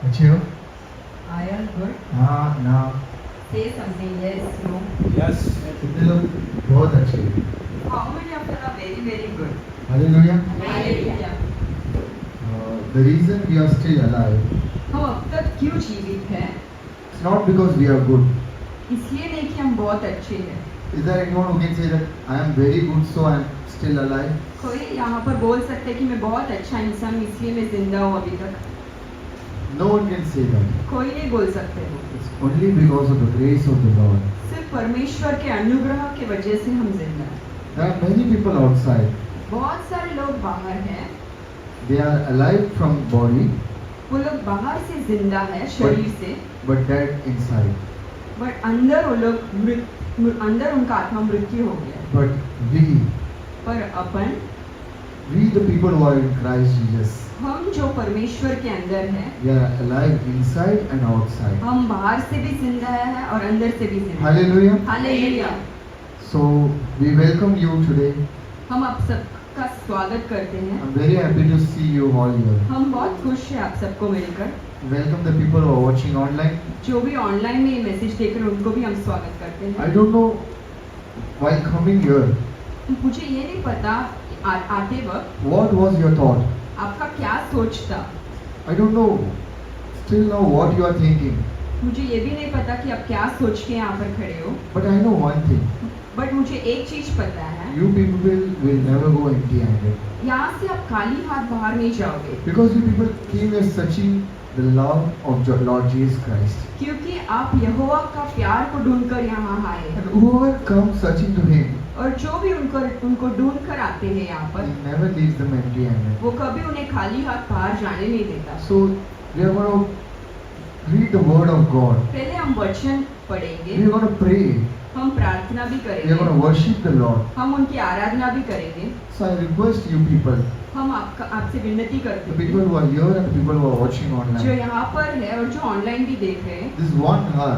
अच्छे हो? I am good. हाँ ना Say something. Yes, no. Yes. कितने लोग बहुत अच्छे हैं? How many of you are very, very good? Hallelujah. Hallelujah. The reason we are still alive, हम अब तक क्यों जीवित हैं? it's not because we are good. इसलिए नहीं कि हम बहुत अच्छे हैं. Is there anyone who can say that I am very good, so I am still alive? कोई यहाँ पर बोल सकते हैं कि मैं बहुत अच्छा इंसान हूँ इसलिए मैं जिंदा हूँ अभी तक. No one can say that. कोई नहीं बोल सकते. It's only because of the grace of the Lord. सिर्फ परमेश्वर के अनुग्रह की वजह से हम जिंदा हैं. There are many people outside. बहुत सारे लोग बाहर हैं. They are alive from body, वो लोग बाहर से जिंदा है शरीर से, but dead inside. बट अंदर वो लोग अंदर उनका आत्मा मृत्यु हो गया. But we पर अपन the people who are in Christ Jesus, हम जो परमेश्वर के अंदर हैं, we are alive inside and outside. हम बाहर से भी जिंदा है और अंदर से भी जिंदा. Hallelujah. Hallelujah. So we welcome you today. हम आप सबका स्वागत करते हैं. I'm very happy to see you all here. हम बहुत खुश हैं आप सबको मिलकर. Welcome the people who are watching online. जो भी ऑनलाइन में मैसेज देख रहे हैं उनको भी हम स्वागत करते I हैं. don't know, while coming here, मुझे ये नहीं पता आते वक्त what was your thought? आपका क्या सोच था. I don't know still now what you are thinking. मुझे ये भी नहीं पता कि आप क्या सोच के यहाँ पर खड़े हो. But I know one thing. But मुझे एक चीज पता है, You people will never go empty-handed. यहाँ से आप खाली हाथ बाहर नहीं जाओगे. Because you people came here searching the love of your Lord Jesus Christ. क्योंकि आप यहोवा का प्यार को ढूंढकर यहाँ आए. And whoever comes searching to Him, और जो भी उनको ढूंढ कर आते हैं यहाँ He पर, never leaves them empty-handed. वो कभी उन्हें खाली हाथ बाहर जाने नहीं देता. So we are going to read the Word of God. पहले हम वचन पढ़ेंगे, We are going to pray. हम प्रार्थना भी We are करेंगे, going to worship the Lord. हम उनकी आराधना भी करेंगे. So I request you people, हम आपसे विनती the करते people हैं who are here and the people who are watching जो online, यहाँ पर है और जो ऑनलाइन भी देख रहे हैं, this 1 hour,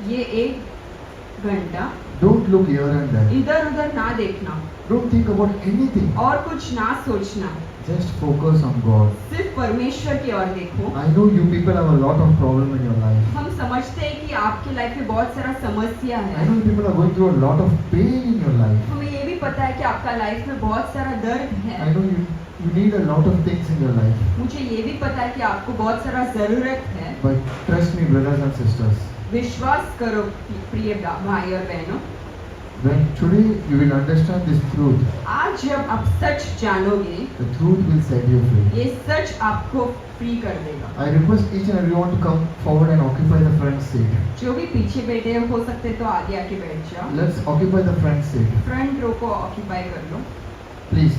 ये 1 घंटा don't look here and there. इधर उधर ना देखना Don't think about anything. और कुछ ना सोचना. Just focus on God. सिर्फ परमेश्वर की ओर देखो. I know you people have a lot of problem in your life. हम समझते हैं कि आपकी लाइफ में बहुत सारा समस्या I है. know you people are going through a lot of pain in your life. हमें ये भी पता है कि आपका लाइफ में बहुत सारा दर्द I है. know you need a lot of things in your life. मुझे ये भी पता है कि आपको बहुत सारा जरूरत है. But trust me, brothers and sisters, विश्वास करो प्रिय भाई और बहनों, when today you will understand this truth, आज जब आप सच जानोगे, the truth will set you free. ये सच आपको फ्री कर देगा. I request each and everyone to come forward and occupy the front seat. जो भी पीछे बैठे हो सकते तो आगे आके बैठ जाओ. Let's occupy the front seat. Front row को ऑक्यूपाई कर लो. Please.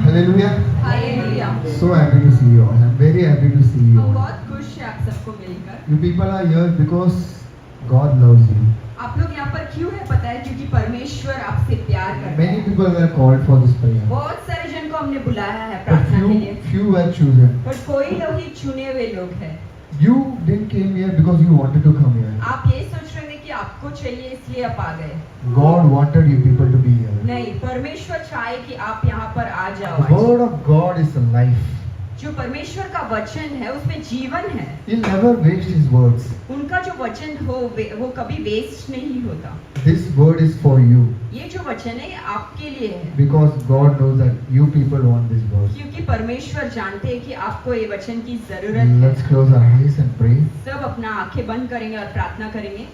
Hallelujah. Hallelujah. So happy to see you all. I'm very happy to see you हम all. बहुत खुश हैं आप सबको मिलकर. You people are here because God loves you. आप लोग यहाँ पर क्यों है पता है? क्योंकि परमेश्वर आपसे प्यार करता Many है. people were called for this prayer. बहुत सारे जन को हमने बुलाया है But प्रार्थना के लिए, few were chosen. पर कोई लोग ही चुने हुए लोग हैं. You didn't came here because you wanted to come here. आप ये सोच रहे हैं कि आपको चाहिए इसलिए आप आ गए. God wanted you people to be here. नहीं, परमेश्वर चाहे कि आप यहाँ पर आ जाओ. The word of God is a life. जो परमेश्वर का वचन है उसमें जीवन है. He'll never waste his words. उनका जो वचन हो वो कभी वेस्ट नहीं होता. This word is for you ये जो वचन है ये आपके लिए है. because God knows that you people want this word. क्योंकि परमेश्वर जानते हैं कि आपको ये वचन की जरूरत है. Let's close our eyes and pray. सब अपना आंखें बंद करेंगे और प्रार्थना करेंगे.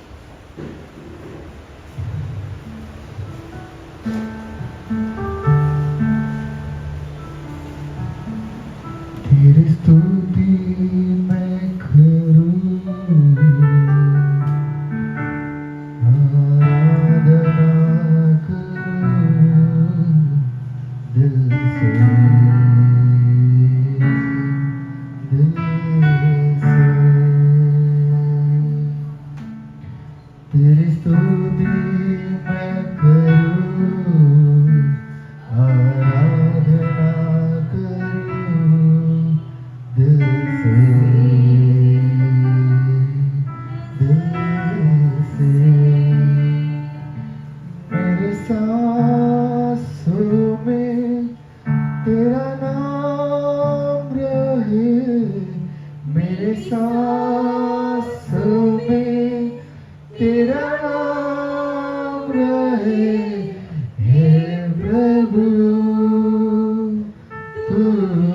तेरी स्तुति मैं करूँगी, आराधना करूँ दिल से, दिल से। तेरी रहे हे प्रभु तू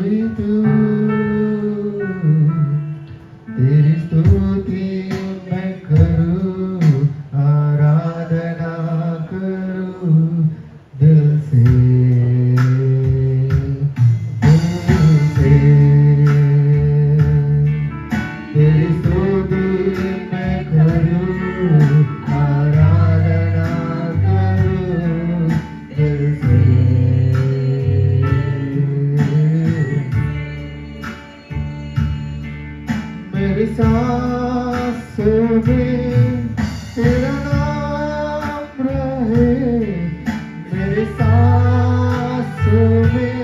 ही तू तेरी स्तुति मैं करूं आराधना करूं दिल से तेरी स्तुति मैं करूं आराधना करूं दिल से मेरी सांसों में तेरा नाम रहे मेरी सांसों में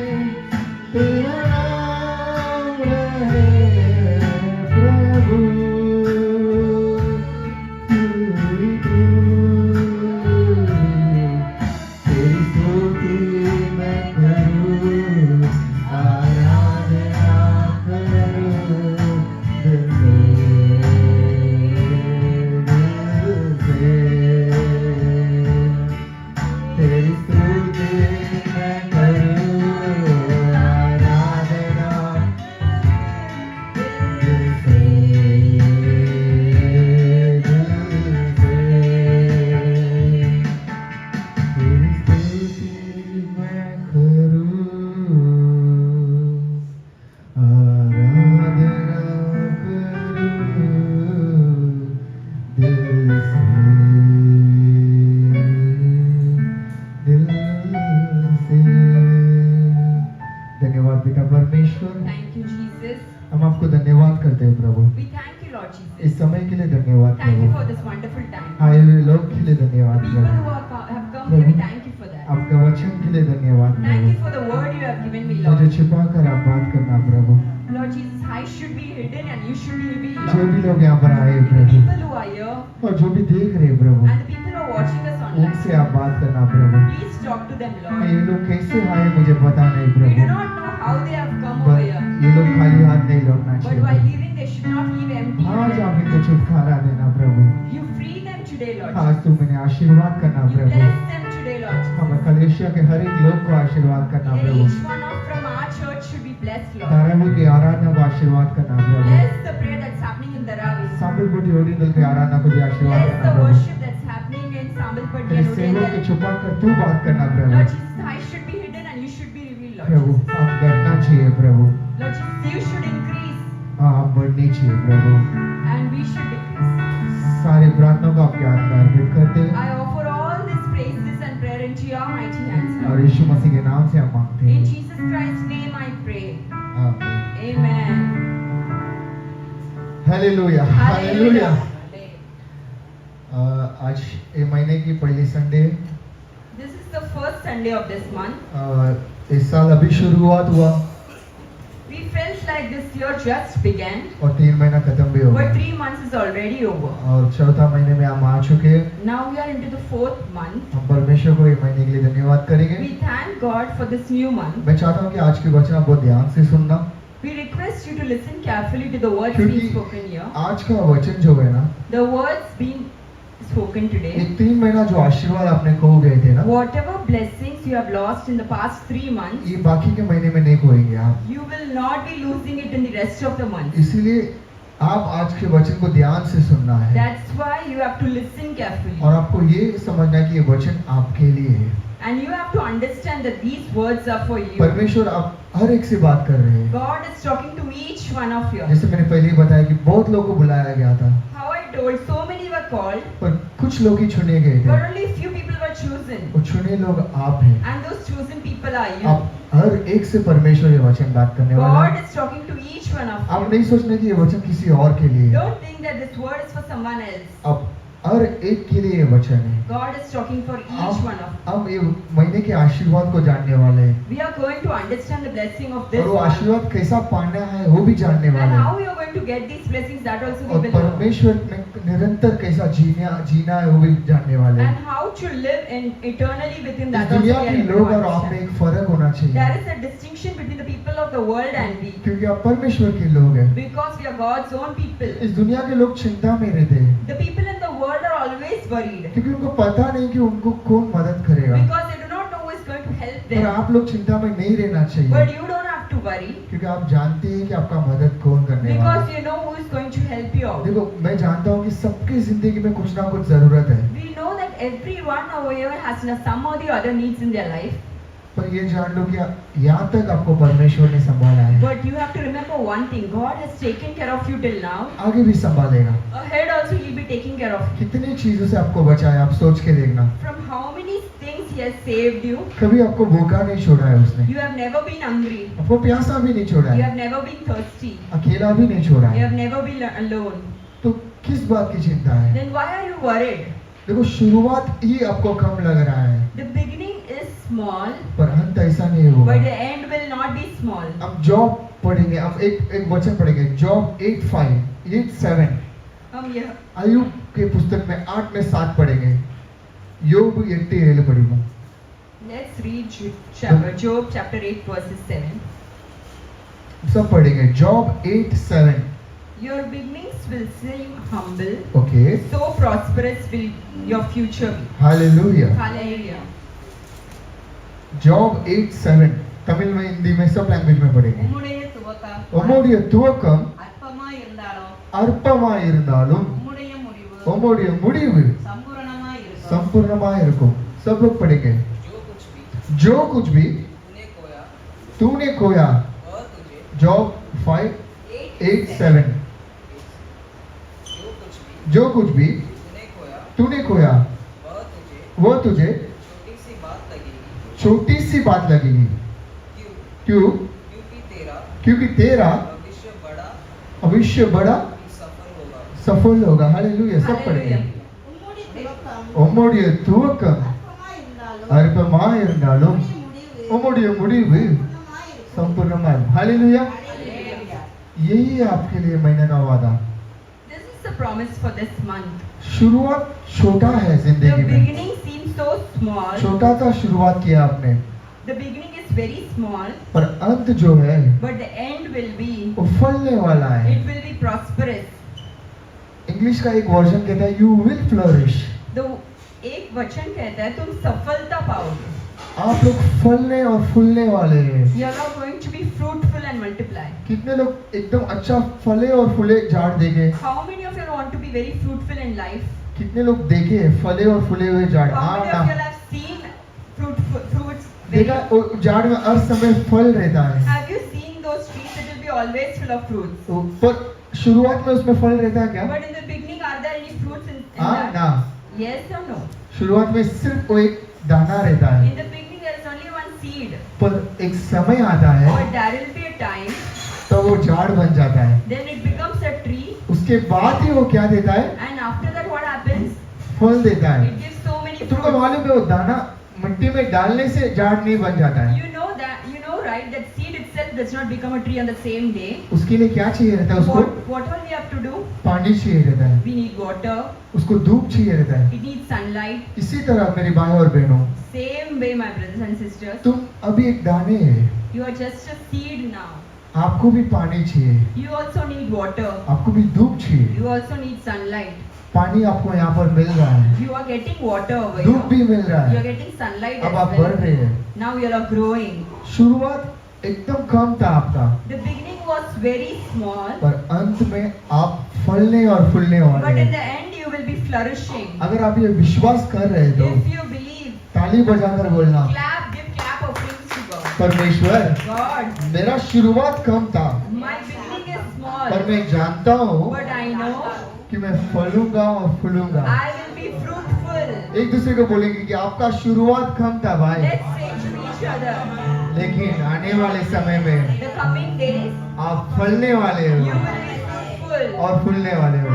तेरा नाम रहे प्रभु तू ही तू तेरी स्तुति मैं करूं आराधना करूं दिल से तेरी स्तुति मैं करूं आराधना दिल से तेरी स्तुति मैं करूं आराधना करूं दिल से धन्यवाद पिता परमेश्वर Thank you, Jesus. हम आपको धन्यवाद करते हैं प्रभु We thank you, Lord Jesus. इस समय के लिए धन्यवाद Thank you Prabhu for this wonderful time. आए हुए लोग के लिए धन्यवाद People Prabhu who have come here, we thank you for that. आपका वचन के लिए धन्यवाद Thank you Prabhu for the word you have given me, मुझे Lord. छिपा कर आप बात करना प्रभु Lord Jesus, I should be hidden and you should be revealed, जो Lord. भी लोग यहाँ पर आए The Prabhu people who are here और जो भी देख रहे हैं प्रभु and the people who are watching us online, उनसे आप बात करना प्रभु please talk to them, ये Lord. लोग कैसे आए मुझे पता नहीं We do Prabhu not know how they have come पर over here, ये लोग खाली हाथ नहीं लौटना but while चाहिए leaving, they should not leave empty. आज आप इनको छुटकारा देना प्रभु You free them today, Lord. आज तुम इन्हें आशीर्वाद करना You Prabhu bless them today, Lord. हम कलेशिया के हर एक लोग को आशीर्वाद करना And Prabhu each one of from our church should be blessed, Lord. तारावी की आराधना को आशीर्वाद करना प्रभु Bless the prayer that's happening in Dharavi. Sambalpur original की आराधना को भी आशीर्वाद Bless करना the Prabhu worship that's happening in Sambalpur. तेरे सेवक के छुपा कर तू बात करना प्रभु Lord Jesus, I should be hidden and you should be revealed, Lord Prabhu Jesus. हम घटना चाहिए प्रभु Lord Jesus, you should increase हाँ हम बढ़नी चाहिए प्रभु and we should decrease. सारे प्रार्थनाओं को आपके हाथ में अर्पित करते हैं I offer all these praises and prayer into your mighty hands, और Lord. यीशु मसीह के नाम से हम मांगते In हैं Jesus Christ's name I pray. आमीन Amen. Hallelujah hallelujah Hallelujah. आज ये महीने की पहली Sunday This is the first Sunday of this month. इस साल अभी शुरुआत हुआ We felt like this year just began, और 3 महीना खत्म भी हो but गया 3 months is already over. और चौथा महीने में हम आ चुके हैं Now we are into the 4th month. हम परमेश्वर को ये महीने के लिए धन्यवाद करेंगे We thank God for this new month. मैं चाहता हूँ कि आज के वचन आप बहुत ध्यान से सुनना We request you to listen carefully to the words क्योंकि being spoken here. आज का वचन जो है ना The words being spoken ये today. 3 महीना जो आशीर्वाद आपने खो गए थे ना Whatever blessings you have lost in the past 3 months, ये बाकी के महीने में नहीं खोएंगे आप you will not be losing it in the rest of the month. इसीलिए आप आज के वचन को ध्यान से सुनना है That's why you have to listen carefully. और आपको ये समझना है कि ये वचन आपके लिए है And you have to understand that these words are for you. परमेश्वर आप हर एक से बात कर रहे हैं God is talking to each one of you. जैसे मैंने पहले ही बताया कि बहुत लोगों को बुलाया गया था How I told, so many were called, पर कुछ लोग ही चुने गए थे but only few people were chosen. वो चुने लोग आप हैं And those chosen people are you. आप हर एक से परमेश्वर ये वचन बात करने वाला God है is talking to each one of आप you. नहीं सोचना कि ये वचन किसी और के लिए है Don't think that this word is for someone else. अब हर एक के लिए ये वचन है God is talking for each one of you. अब ये महीने के आशीर्वाद को जानने वाले हैं We are going to understand the blessing of this और वो month. आशीर्वाद कैसा पाना है वो भी जानने And वाले how हैं we are going to get these blessings, that also we और will know. परमेश्वर में निरंतर कैसा जीना है वो भी जानने वाले And हैं how to live in eternally with Him, इस that also we दुनिया are के going to लोग और आप में understand. एक फर्क होना चाहिए There is a distinction between the people of the world and we. क्योंकि आप परमेश्वर के लोग हैं Because we are God's own people. इस दुनिया के लोग चिंता में रहते हैं The people in the world are always worried क्योंकि उनको पता नहीं कि उनको कौन मदद करेगा। because they do not know who is going to help और them. आप लोग चिंता में नहीं रहना चाहिए, But you don't have to worry क्योंकि आप जानते हैं कि आपका मदद कौन करने वाला because है। you know who is going to help you out. देखो, मैं जानता हूँ कि सबकी जिंदगी में कुछ ना कुछ जरूरत है, We know that everyone over here has some or the other needs in their life. पर ये जान लो कि यहाँ तक आपको परमेश्वर ने संभाला है, But you have to remember one thing: God has taken care of you till now. आगे भी संभालेगा। Ahead also He'll be taking care of you. कितनी चीजों से आपको बचाया, आप सोच के देखना। From how many things He has saved you. कभी आपको भूखा नहीं छोड़ा है उसने, You have never been hungry. आपको प्यासा भी नहीं छोड़ा You है, have never been thirsty. अकेला भी नहीं छोड़ा You है, have never been alone. तो किस बात की चिंता है? Then why are you worried? देखो, शुरुआत ही आपको कम लग रहा है, The beginning is small, पर अंत ऐसा नहीं होगा। but the end will not be small. हम जॉब पढ़ेंगे, हम एक वचन पढ़ेंगे, जॉब 8:7। हम यह आयुब के पुस्तक में 8 में 7 पढ़ेंगे, योग 8:7 पढ़ूंगा। Let's read Job chapter 8 verses 7. सब पढ़ेंगे, job 8:7। Your beginnings will seem humble, okay, so prosperous will your future be. Hallelujah. Hallelujah. Job 8:7 Tamil में, हिंदी में, सब लैंग्वेज में पढ़ेंगे। உம்முடைய துவக்கம் உம்முடைய துவக்கம் அற்பமாய் இருந்தாலும் அற்பமாய் இருந்தாலும் உம்முடைய முடிவு உம்முடைய முடிவு சம்பூரணமாய் இருக்கும். संपूर्णमाय இருக்கும்। सब लोग पढ़ेंगे, जो कुछ भी तूने खोया, जॉब 5:8-7। जो कुछ भी तूने खोया वो तुझे छोटी सी बात लगेगी। क्यों? क्योंकि तेरा भविष्य बड़ा सफल होगा। हालेलुया। सब पढ़ेंगे, உம்முடைய உம்முடைய துவக்கம் துவக்கம் அற்பமாய் இருந்தாலும் அற்பமாய் இருந்தாலும் உம்முடைய முடிவு உம்முடைய முடிவு சம்பூரணமாய் இருக்கும். संपूर्णमाय। हालेलुया। Hallelujah. यही आपके लिए महीने का वादा। This is the promise for this month. शुरुआत छोटा है The जिंदगी में, beginning seems so small. छोटा सा शुरुआत किया आपने, The beginning is very small, पर अंत जो है but the end will be. वो फलने वाला है। It will be prosperous. English का एक वर्जन कहता है यू विल फ्लरिश। The एक वचन कहता है तुम सफलता पाओगे. आप लोग फलने और फूलने वाले हैं। You are going to be fruitful and multiply. कितने लोग एकदम अच्छा फले और फूले झाड़ देंगे? How many of you want to be very fruitful in life? कितने लोग देखे हैं फले और फूले हुए झाड़? How हाँ many of you ना, have seen fruits? देखा वो झाड़ में हर समय फल रहता है, Have you seen those trees? It will be always full of fruits. तो पर शुरुआत में उसमें फल रहता है क्या? But in the beginning, are there any fruits in हाँ that? ना, Yes or no? शुरुआत में सिर्फ वो एक दाना रहता In है, the beginning, there is only one seed. पर एक समय आता है But there will be a time, तो वो झाड़ बन जाता है। then it becomes a tree. उसके बाद ही वो क्या देता है? And after that, what happens? फल देता है। It gives so many तुमको fruits. मालूम है वो दाना मिट्टी में डालने से झाड़ नहीं बन जाता है। You know, right? That seed itself does not become a tree on the same day. उसके लिए क्या चाहिए रहता है? उसको What all we have to do? पानी चाहिए रहता है, We need water. उसको धूप चाहिए रहता है। It needs sunlight. इसी तरह मेरे भाई और बहनों, Same way, my brothers and sisters. तुम अभी एक दाने है, You are just a seed now. आपको भी पानी चाहिए, You also need water. आपको भी धूप चाहिए। You also need sunlight. पानी आपको यहाँ पर मिल रहा है, You are getting water over धूप भी here. मिल रहा You are है, getting sunlight अब as आप बढ़ well. रहे हैं। Now you are growing. शुरुआत एकदम कम था आपका, The beginning was very small, पर अंत में आप फलने और फूलने but वाले in हैं। the end you will be flourishing. अगर आप ये विश्वास कर रहे हैं तो If you believe, ताली बजाकर बोलना, give clap offerings to God. परमेश्वर God, मेरा शुरुआत कम था, my beginning is पर small, मैं जानता हूँ but I know कि मैं फलूंगा और फूलूंगा। I will be fruitful. एक दूसरे को बोलेंगे कि आपका शुरुआत कम था भाई, Let's say to each other, लेकिन आने वाले समय में the coming days आप फलने वाले you हो will be fruitful. और फूलने वाले हो।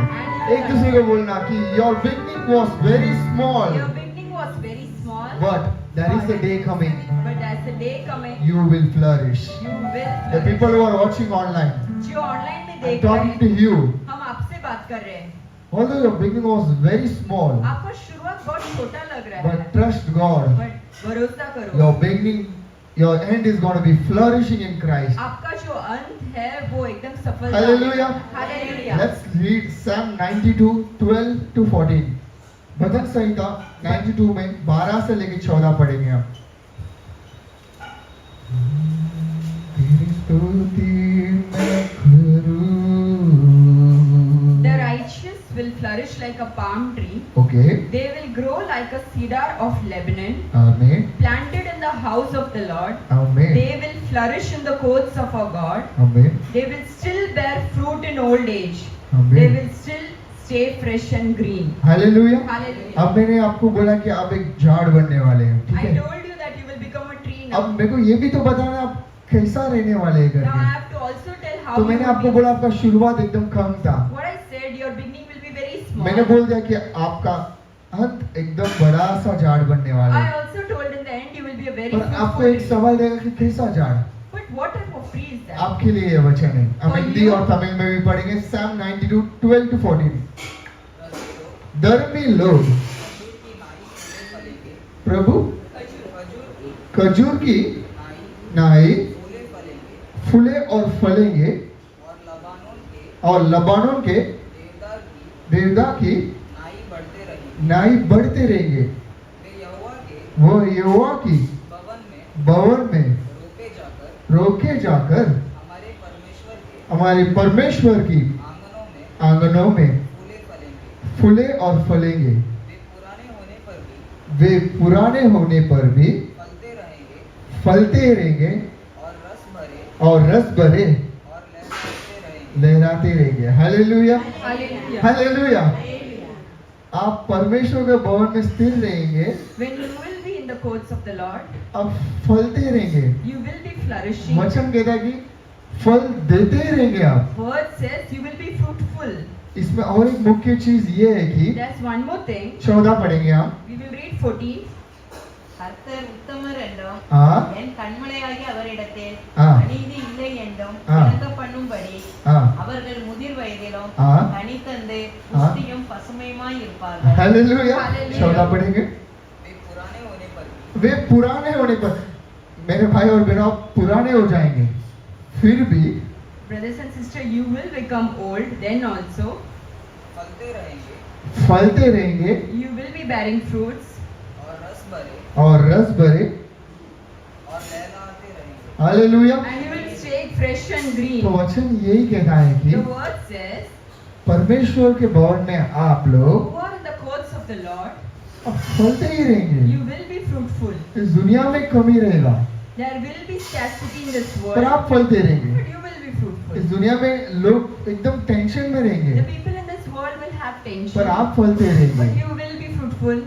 एक दूसरे को बोलना कि your beginning was very small, Your beginning was very small, but there is a day coming, but as the day coming, you will flourish. you will The flourish. people who are watching online, जो online में I'm देख रहे talking to हैं, you. हम आपसे बात कर रहे हैं. Although your beginning was very small, आपका शुरुआत बहुत छोटा लग रहा है, but trust God, but भरोसा करो, your beginning, your end is going to be flourishing in Christ. आपका जो अंत है वो एकदम सफल. Hallelujah. Hallelujah. Let's read Psalm 92:12-14. भजन संहिता 92 में 12 से लेकर 14 पढ़ेंगे हम। तेरी स्तुति मैं करूं। The righteous will flourish like a palm tree. Okay, They will grow like a cedar of Lebanon, आमीन, planted in the house of the Lord. आमीन, They will flourish in the courts of our God. आमीन, They will still bear fruit in old age. They आमीन। will still stay fresh and green. Hallelujah. Hallelujah. अब मैंने आपको बोला कि आप एक झाड़ बनने वाले हैं, ठीक I है? told you that you will become a tree अब now. मेरे को ये भी तो बताना आप कैसा रहने वाले हैं Now I करके। have to also tell how तो you मैंने will आपको be. बोला आपका शुरुआत एकदम कम था। What I said, your beginning will be very small. मैंने बोल दिया कि आपका अंत एकदम बड़ा सा झाड़ बनने वाला I है। also told in the end you will be a very पर आपको fruitful एक tree. सवाल रहेगा कि कैसा झाड़? But what type of tree is that? आपके लिए ये वचन है। हम For हिंदी you- और तमिल में भी पढ़ेंगे। Psalm 92 12 to 14। धर्मी लोग खजूर की नाई फूले फलेंगे, प्रभु खजूर खजूर की की नाई नाई फूले फलेंगे, फूले और फलेंगे और लबानोन के के देवदार देवदा की की नाई बढ़ते रहेंगे। नाई बढ़ते रहेंगे। वे यहोवा के वो यहोवा की भवन में रोके जाकर रोके जाकर हमारे परमेश्वर के हमारे परमेश्वर की आंगनों में आंगनों में फूले फलेंगे। फूले और फलेंगे। वे पुराने होने पर वे पुराने होने पर भी भी फलते रहेंगे फलते रहेंगे और रस भरे और रस भरे और लहराते रहेंगे। लहराते रहेंगे। Hallelujah, Hallelujah. हालेलुया। आप परमेश्वर के भवन में स्थिर रहेंगे, When you will be in the courts of the Lord, आप फलते रहेंगे। you will be flourishing. वचन कहता है कि फल देते ही रहेंगे आप। Word says you will be fruitful. इसमें और एक मुख्य चीज ये है कि There's one more thing. 14 पढ़ेंगे आप। We will read 14. கர்த்தர் உத்தமர் என்றும் हाँ, என் கண்மலையாகி அவரிடத்தில் हाँ, அநீதி இல்லை என்றும் ஆ. இணங்க பண்ணும்படி हाँ, அவர்கள் முதிர் வயதிலும் हाँ। கனி தந்து ஆ. புஷ்டியும் பசுமையுமாய் இருப்பார்கள்। हालेलुया। हालेलुया। 14 पढ़ेंगे। वे पुराने होने पर वे पुराने होने पर, मेरे भाई और बहनों, आप पुराने हो जाएंगे, फिर भी Brothers and sisters, you will become old. Then also, फलते रहेंगे फलते रहेंगे you will be bearing fruits और रस भरे और रस भरे। और लहराते रहेंगे। Hallelujah. and you will stay fresh and green. तो वचन यही कहता है कि The word says, परमेश्वर के भवन में आप लोग who are in the courts of the Lord, अब फलते ही रहेंगे। you will be fruitful. इस दुनिया में कमी रहेगा, There will be scarcity in this पर world, आप फलते रहेंगे। but you will be fruitful. इस दुनिया में लोग एकदम टेंशन में The रहेंगे, people in this world will have tension, पर आप फलते but रहेंगे। you will be fruitful.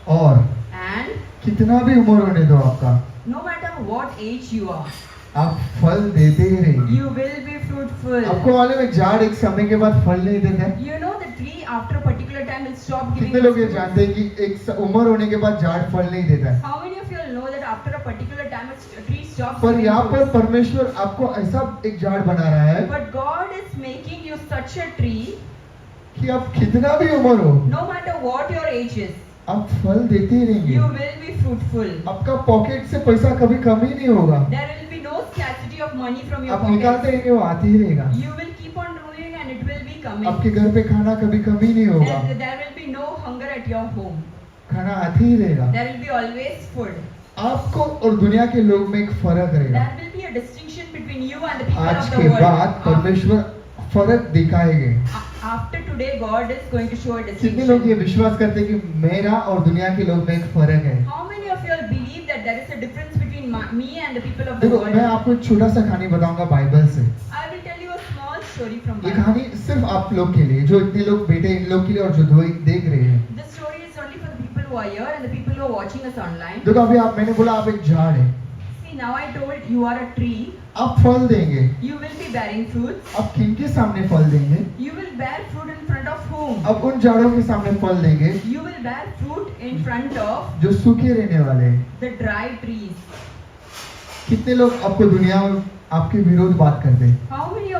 और And कितना भी उम्र होने दो आपका, no matter what age you are, आप फल देते ही रहेंगे। you will be fruitful. आपको मालूम है झाड़ एक समय के बाद फल नहीं देता है? You know the tree after a particular time will stop giving कितने लोग ये fruits. जानते हैं कि एक उम्र होने के बाद झाड़ फल नहीं देता है? How many of you all know that after a particular time a tree stops पर giving यहाँ पर fruits? परमेश्वर आपको ऐसा एक झाड़ बना रहा है But God is making you such a tree, कि आप कितना भी उम्र हो, no matter what your age is, आप फल देते ही रहेंगे। you will be fruitful. आपका पॉकेट से पैसा कभी कमी नहीं होगा, There will be no scarcity of money from your आप निकालते pocket. रहेंगे, वो आते ही रहेगा। You will keep on doing and it will be coming. आपके घर पे खाना कभी कमी नहीं होगा, There will be no hunger at your home. खाना आते ही रहेगा। There will be always food. आपको और दुनिया के लोग में एक फर्क रहेगा। There will be a distinction between you and the people आज of the के world. बाद परमेश्वर फर्क दिखाएंगे। After today, God is going to show a कितने लोग ये distinction. विश्वास करते हैं कि मेरा और दुनिया के लोग में एक फर्क है? How many of you all believe that there is a difference between me and the people of the देखो, world? मैं आपको एक छोटा सा कहानी बताऊंगा बाइबल से। I will tell you a small story from ये Bible. कहानी सिर्फ आप लोग के लिए, जो इतने लोग बेटे इन लोग के लिए और जो देख रहे हैं। This story is only for the people who are here and the people who are watching us online. देखो, अभी मैंने बोला आप एक झाड़ है, See, now I told you are a tree. आप फल देंगे। You will be bearing fruits. आप किनके सामने फल देंगे? You will bear fruit in front of whom? अब उन झाड़ों के सामने फल देंगे You will bear fruit in front of जो सूखे रहने वाले हैं। the dry trees. कितने लोग आपको दुनिया में आपके विरोध बात करते हैं? How many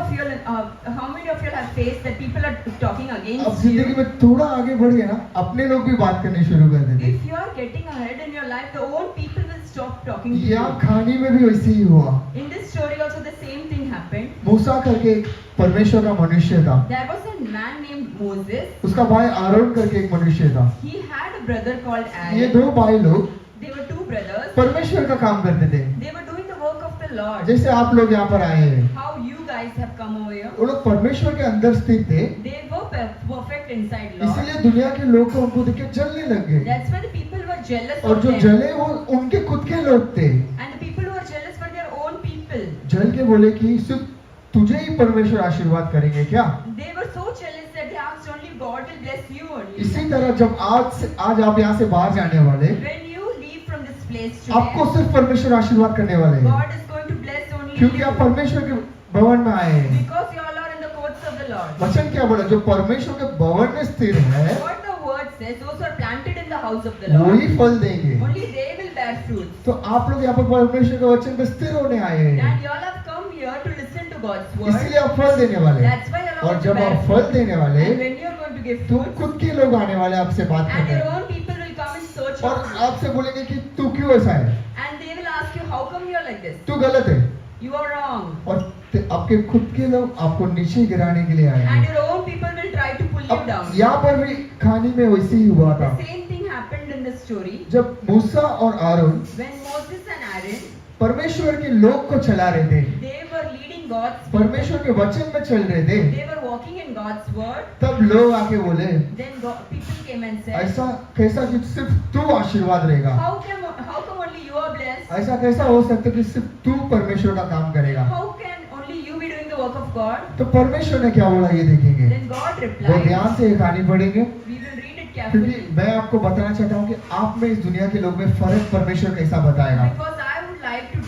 of you have faced that people are talking अब against जिंदगी you? में थोड़ा आगे बढ़ गए ना, अपने लोग भी बात करने शुरू कर देते हैं। If you are getting ahead in your life, the old people will stop talking to यहाँ you. कहानी में भी वैसे ही हुआ। In this story also the same thing happened. मूसा करके एक परमेश्वर का मनुष्य था। There was a man named Moses. उसका भाई आरोन करके एक मनुष्य था। He had a brother called ये Aaron. दो भाई लोग They were two brothers. परमेश्वर का काम करते थे, They were doing the work of the Lord. जैसे आप लोग यहाँ पर आए हैं। How you guys have come over here? वो लोग परमेश्वर के अंदर स्थित थे, They were perfect inside Lord. इसलिए दुनिया के लोग तो उनको देख के जलने लग गए, That's why the people were jealous और of जो them. जले वो उनके खुद के लोग थे। And the people who were jealous were their own people. जल के बोले कि सिर्फ तुझे ही परमेश्वर आशीर्वाद करेंगे क्या? They were so jealous that they asked only God will bless you only. इसी तरह जब आज आप यहाँ से बाहर जाने वाले, When you leave from this place आपको today, सिर्फ परमेश्वर आशीर्वाद करने वाले हैं, God is going to bless only क्योंकि you. आप परमेश्वर के भवन में आए हैं। Because you all are in the courts of the Lord. वचन क्या बोला? जो परमेश्वर के भवन में स्थिर है What the word says, those who are planted in the house of the Lord, वही फल देंगे। only they will bear fruit. तो आप लोग यहाँ पर परमेश्वर के वचन में स्थिर होने आए हैं, And you all have come here to listen to God's word. इसलिए आप फल देने वाले हैं। That's why you are और going to जब bear आप fruit. फल देने वाले, And when you are going to give तो fruit, खुद के लोग आने वाले आपसे बात and करने, your own people will come and search और of you. आपसे बोलेंगे कि तू क्यों ऐसा है, And they will ask you, how come you are like this? तू गलत है, You are wrong. और आपके खुद के लोग आपको नीचे गिराने के लिए आए And हैं। your own people will try to pull you अब down. यहाँ पर भी कहानी में वैसे ही हुआ था। The same thing happened in this story. जब मूसा और Aron When Moses and Aaron, परमेश्वर के लोग को चला रहे थे, they were leading God's people. परमेश्वर के वचन में चल रहे थे, They were walking in God's word. तब लोग आके बोले, Then people came and said, ऐसा कैसा कि सिर्फ तू आशीर्वाद रहेगा, how come only you are blessed? ऐसा कैसा हो सकता है कि सिर्फ तू परमेश्वर का काम करेगा? How can only you be doing the work of God? तो परमेश्वर ने क्या बोला ये देखेंगे, Then God वो replied, ध्यान से ये कहानी पढ़ेंगे, we will read it क्योंकि carefully. मैं आपको बताना चाहता हूँ कि आप में इस दुनिया के लोग में फर्क परमेश्वर कैसा बताएगा। Because I would like to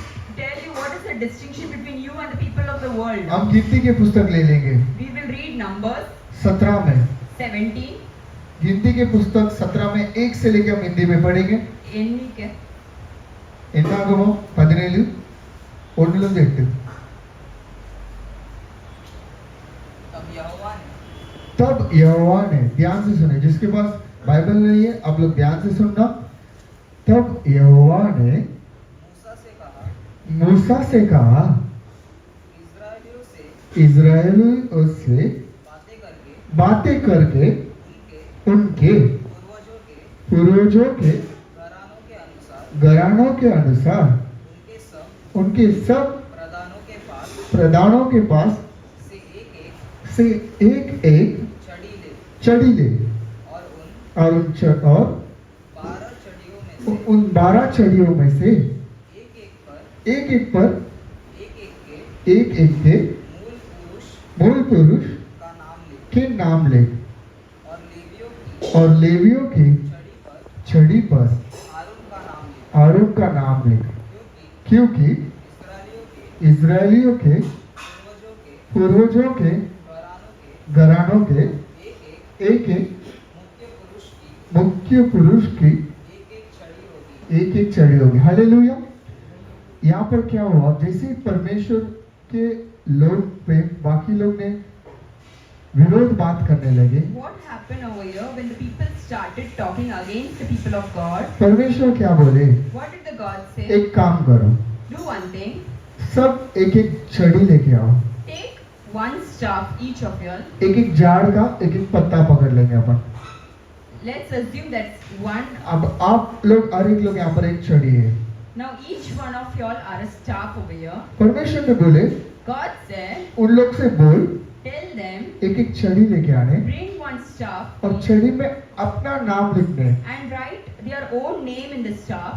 tell you what is the distinction between you and the people of the world. हम गिनती के पुस्तक ले लेंगे We will read Numbers 17 में, 17. गिनती के पुस्तक 17 में 1 से लेकर हम हिंदी में पढ़ेंगे। Enike. ఎన్నాగమో 17 1 నుండి 8। तब यहोवा ने, ध्यान से सुने, जिसके पास बाइबल नहीं है आप लोग ध्यान से सुनना। तब यहोवा ने मूसा से कहा, इस्राएलियों से बातें करके उनके पूर्वजों के घरानों के अनुसार उनके सब प्रधानों के पास से एक एक चढ़ी ले, और उन 12 चढ़ियों में से एक एक पर एक एक के मूल पुरुष के नाम ले, और लेवियों की छड़ी पर आरोन का नाम ले, क्योंकि इस्राएलियों के पूर्वजों के घरानों के एक एक मुख्य पुरुष की एक एक छड़ी होगी। हालेलुया। यहाँ पर क्या हुआ, जैसे परमेश्वर के लोग पे बाकी लोग ने विरोध बात करने लगे, What happened over here when the people started talking against the people of God? परमेश्वर क्या बोले, What did the God say? एक काम करो, Do one thing. सब एक एक छड़ी लेके आओ, Take one staff each of you. एक एक झाड़ का एक एक पत्ता पकड़ लेंगे अपन। Let's assume that one. अब आप लोग हर एक लोग यहाँ पर एक छड़ी है। Now each one of y'all are a staff over here. परमेश्वर ने बोले God said, उन लोग से बोल tell them, एक एक छड़ी लेके आने, bring one staff और छड़ी में अपना नाम लिखने, and write their own name in the staff,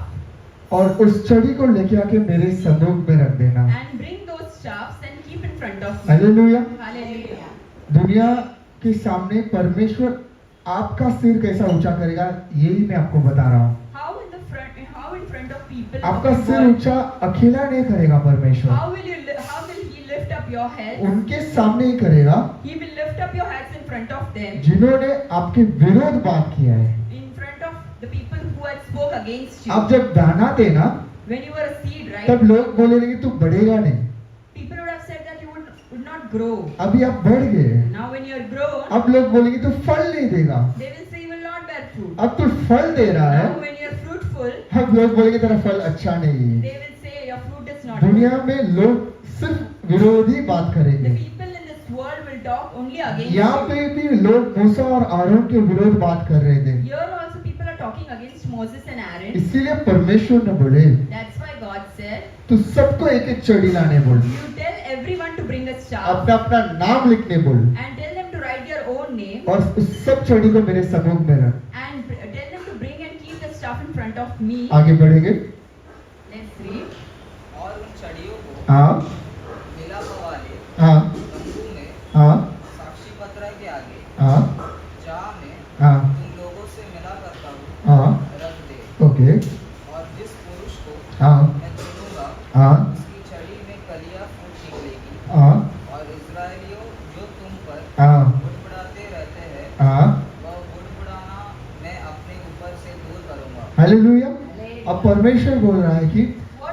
और उस छड़ी को लेके आके मेरे संदूक में रख देना। and bring those staffs and keep in front of me. Hallelujah. Hallelujah. दुनिया के सामने परमेश्वर आपका सिर कैसा ऊंचा करेगा, यही मैं आपको बता रहा हूँ। How in front of people. आपका सिर ऊंचा अकेला नहीं करेगा परमेश्वर, How will he lift up your head? उनके सामने ही करेगा He will lift up your heads in front of them, जिन्होंने आपके विरोध बात किया है। in front of the people who had spoke against you. आप जब दाना देना, When you were a seed, right? तब लोग बोलेंगे कि तू बढ़ेगा नहीं, People would have said that you would not grow. अभी आप बढ़ गए। Now when you are grown, अब लोग boलेंगे तू फल नहीं देगा, they will say you will not bear fruit. अब तू फल दे रहा है, Now when you are fruitful, अब लोग बोलेंगे तेरा फल अच्छा नहीं है। they will say your fruit is not good. दुनिया में लोग सिर्फ विरोधी बात The करेंगे। people in this world will will talk only against यहाँ you. पे भी लोग मूसा और आरोन के विरोध बात कर रहे थे, Here also people are talking against Moses and Aaron. इसीलिए परमेश्वर ने बोले That's why God said, तू सबको एक एक छड़ी लाने बोल, you tell everyone to bring a staff अपना अपना नाम लिखने बोल, and tell them to write their own name और उस सब छड़ी को मेरे सम्मुख में रख। and tell them to bring and keep the stuff in front of me. आगे बढ़ेंगे। Let's read. और उन छड़ियों को हाँ मिलाप वाले हाँ तंबू में हाँ साक्षी पत्र के आगे हाँ जहाँ मैं हाँ तुम लोगों से मिला करता हूँ हाँ रख दे। ओके और जिस पुरुष को हाँ मैं चुनूंगा हाँ उसकी छड़ी में कलियां फूट निकलेगी। हाँ और इस्राएलियों जो तुम पर हाँ बुड़बुड़ाते रहते हैं हाँ वह बुड़बुड़ाना मैं अपने ऊपर से दूर करूंगा। हालेलुया। अब परमेश्वर बोल रहा है कि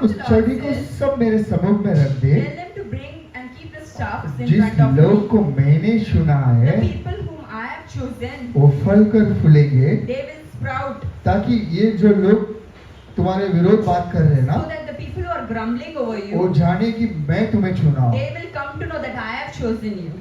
उस छड़ी को सब मेरे सम्मुख में रख दे, Tell them to bring and keep the staffs in जिस front of लोग me. को मैंने चुना The है people whom I have chosen, वो फल कर फूलेंगे, they will sprout. ताकि ये जो लोग तुम्हारे विरोध बात कर रहे हैं So ना, that the people who are grumbling over वो you, जाने कि मैं तुम्हें चुना हूं। they will come to know that I have chosen you.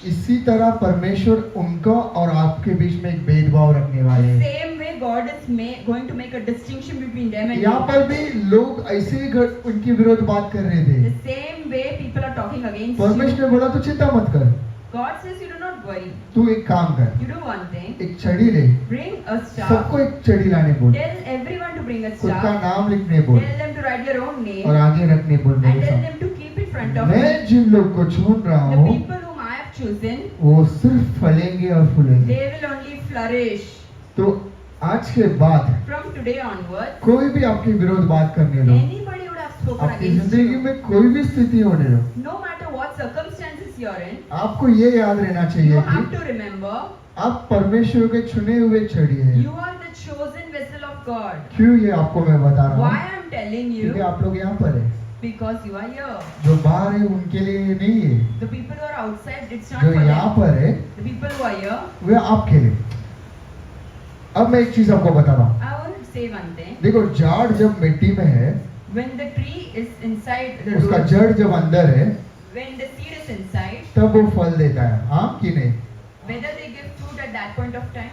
इसी तरह परमेश्वर उनका और आपके बीच में एक भेदभाव रखने वाले हैं। Same way God is going to make a distinction between them and यहाँ you. पर भी लोग ऐसे ही उनके विरोध बात कर रहे थे। The same way people are talking against परमेश्वर you. ने बोला तो चिंता मत कर, God says you do not worry. तू एक काम कर, You do one thing. एक छड़ी ले, Bring a staff. सबको एक छड़ी लाने बोल, Tell everyone to bring a खुद का staff. नाम लिखने बोल Tell them to write their own name. और आगे रखने बोल And मेरे tell साथ। them to keep it in front of me. मैं जिन लोग को चुन रहा The हूँ people whom I have chosen, वो सिर्फ फलेंगे और फूलेंगे। they will only flourish. तो आज के बाद From today onwards, कोई भी आपके विरोध बात करने लो, anybody would have spoken आपकी against जिंदगी you. में कोई भी स्थिति होने दो, No matter what circumstances you're in, आपको ये याद रहना you चाहिए have कि to remember आप परमेश्वर के चुने हुए छड़ी हैं। you are the chosen vessel of God. क्यों ये आपको मैं बता रहा Why हूँ? I'm telling क्योंकि you? आप लोग यहाँ पर है, Because you are here. जो बाहर है उनके लिए नहीं है, The people who are outside, it's not जो for यहाँ them. पर है The people who are here, वे आपके लिए। अब मैं एक चीज आपको बता रहा हूँ, I want to say one thing. देखो झाड़ जब मिट्टी में है, When the tree is inside the उसका root, जड़ जब अंदर है, when the seed is inside, तब वो फल देता है, हाँ कि नहीं? whether they give fruit at that point of time,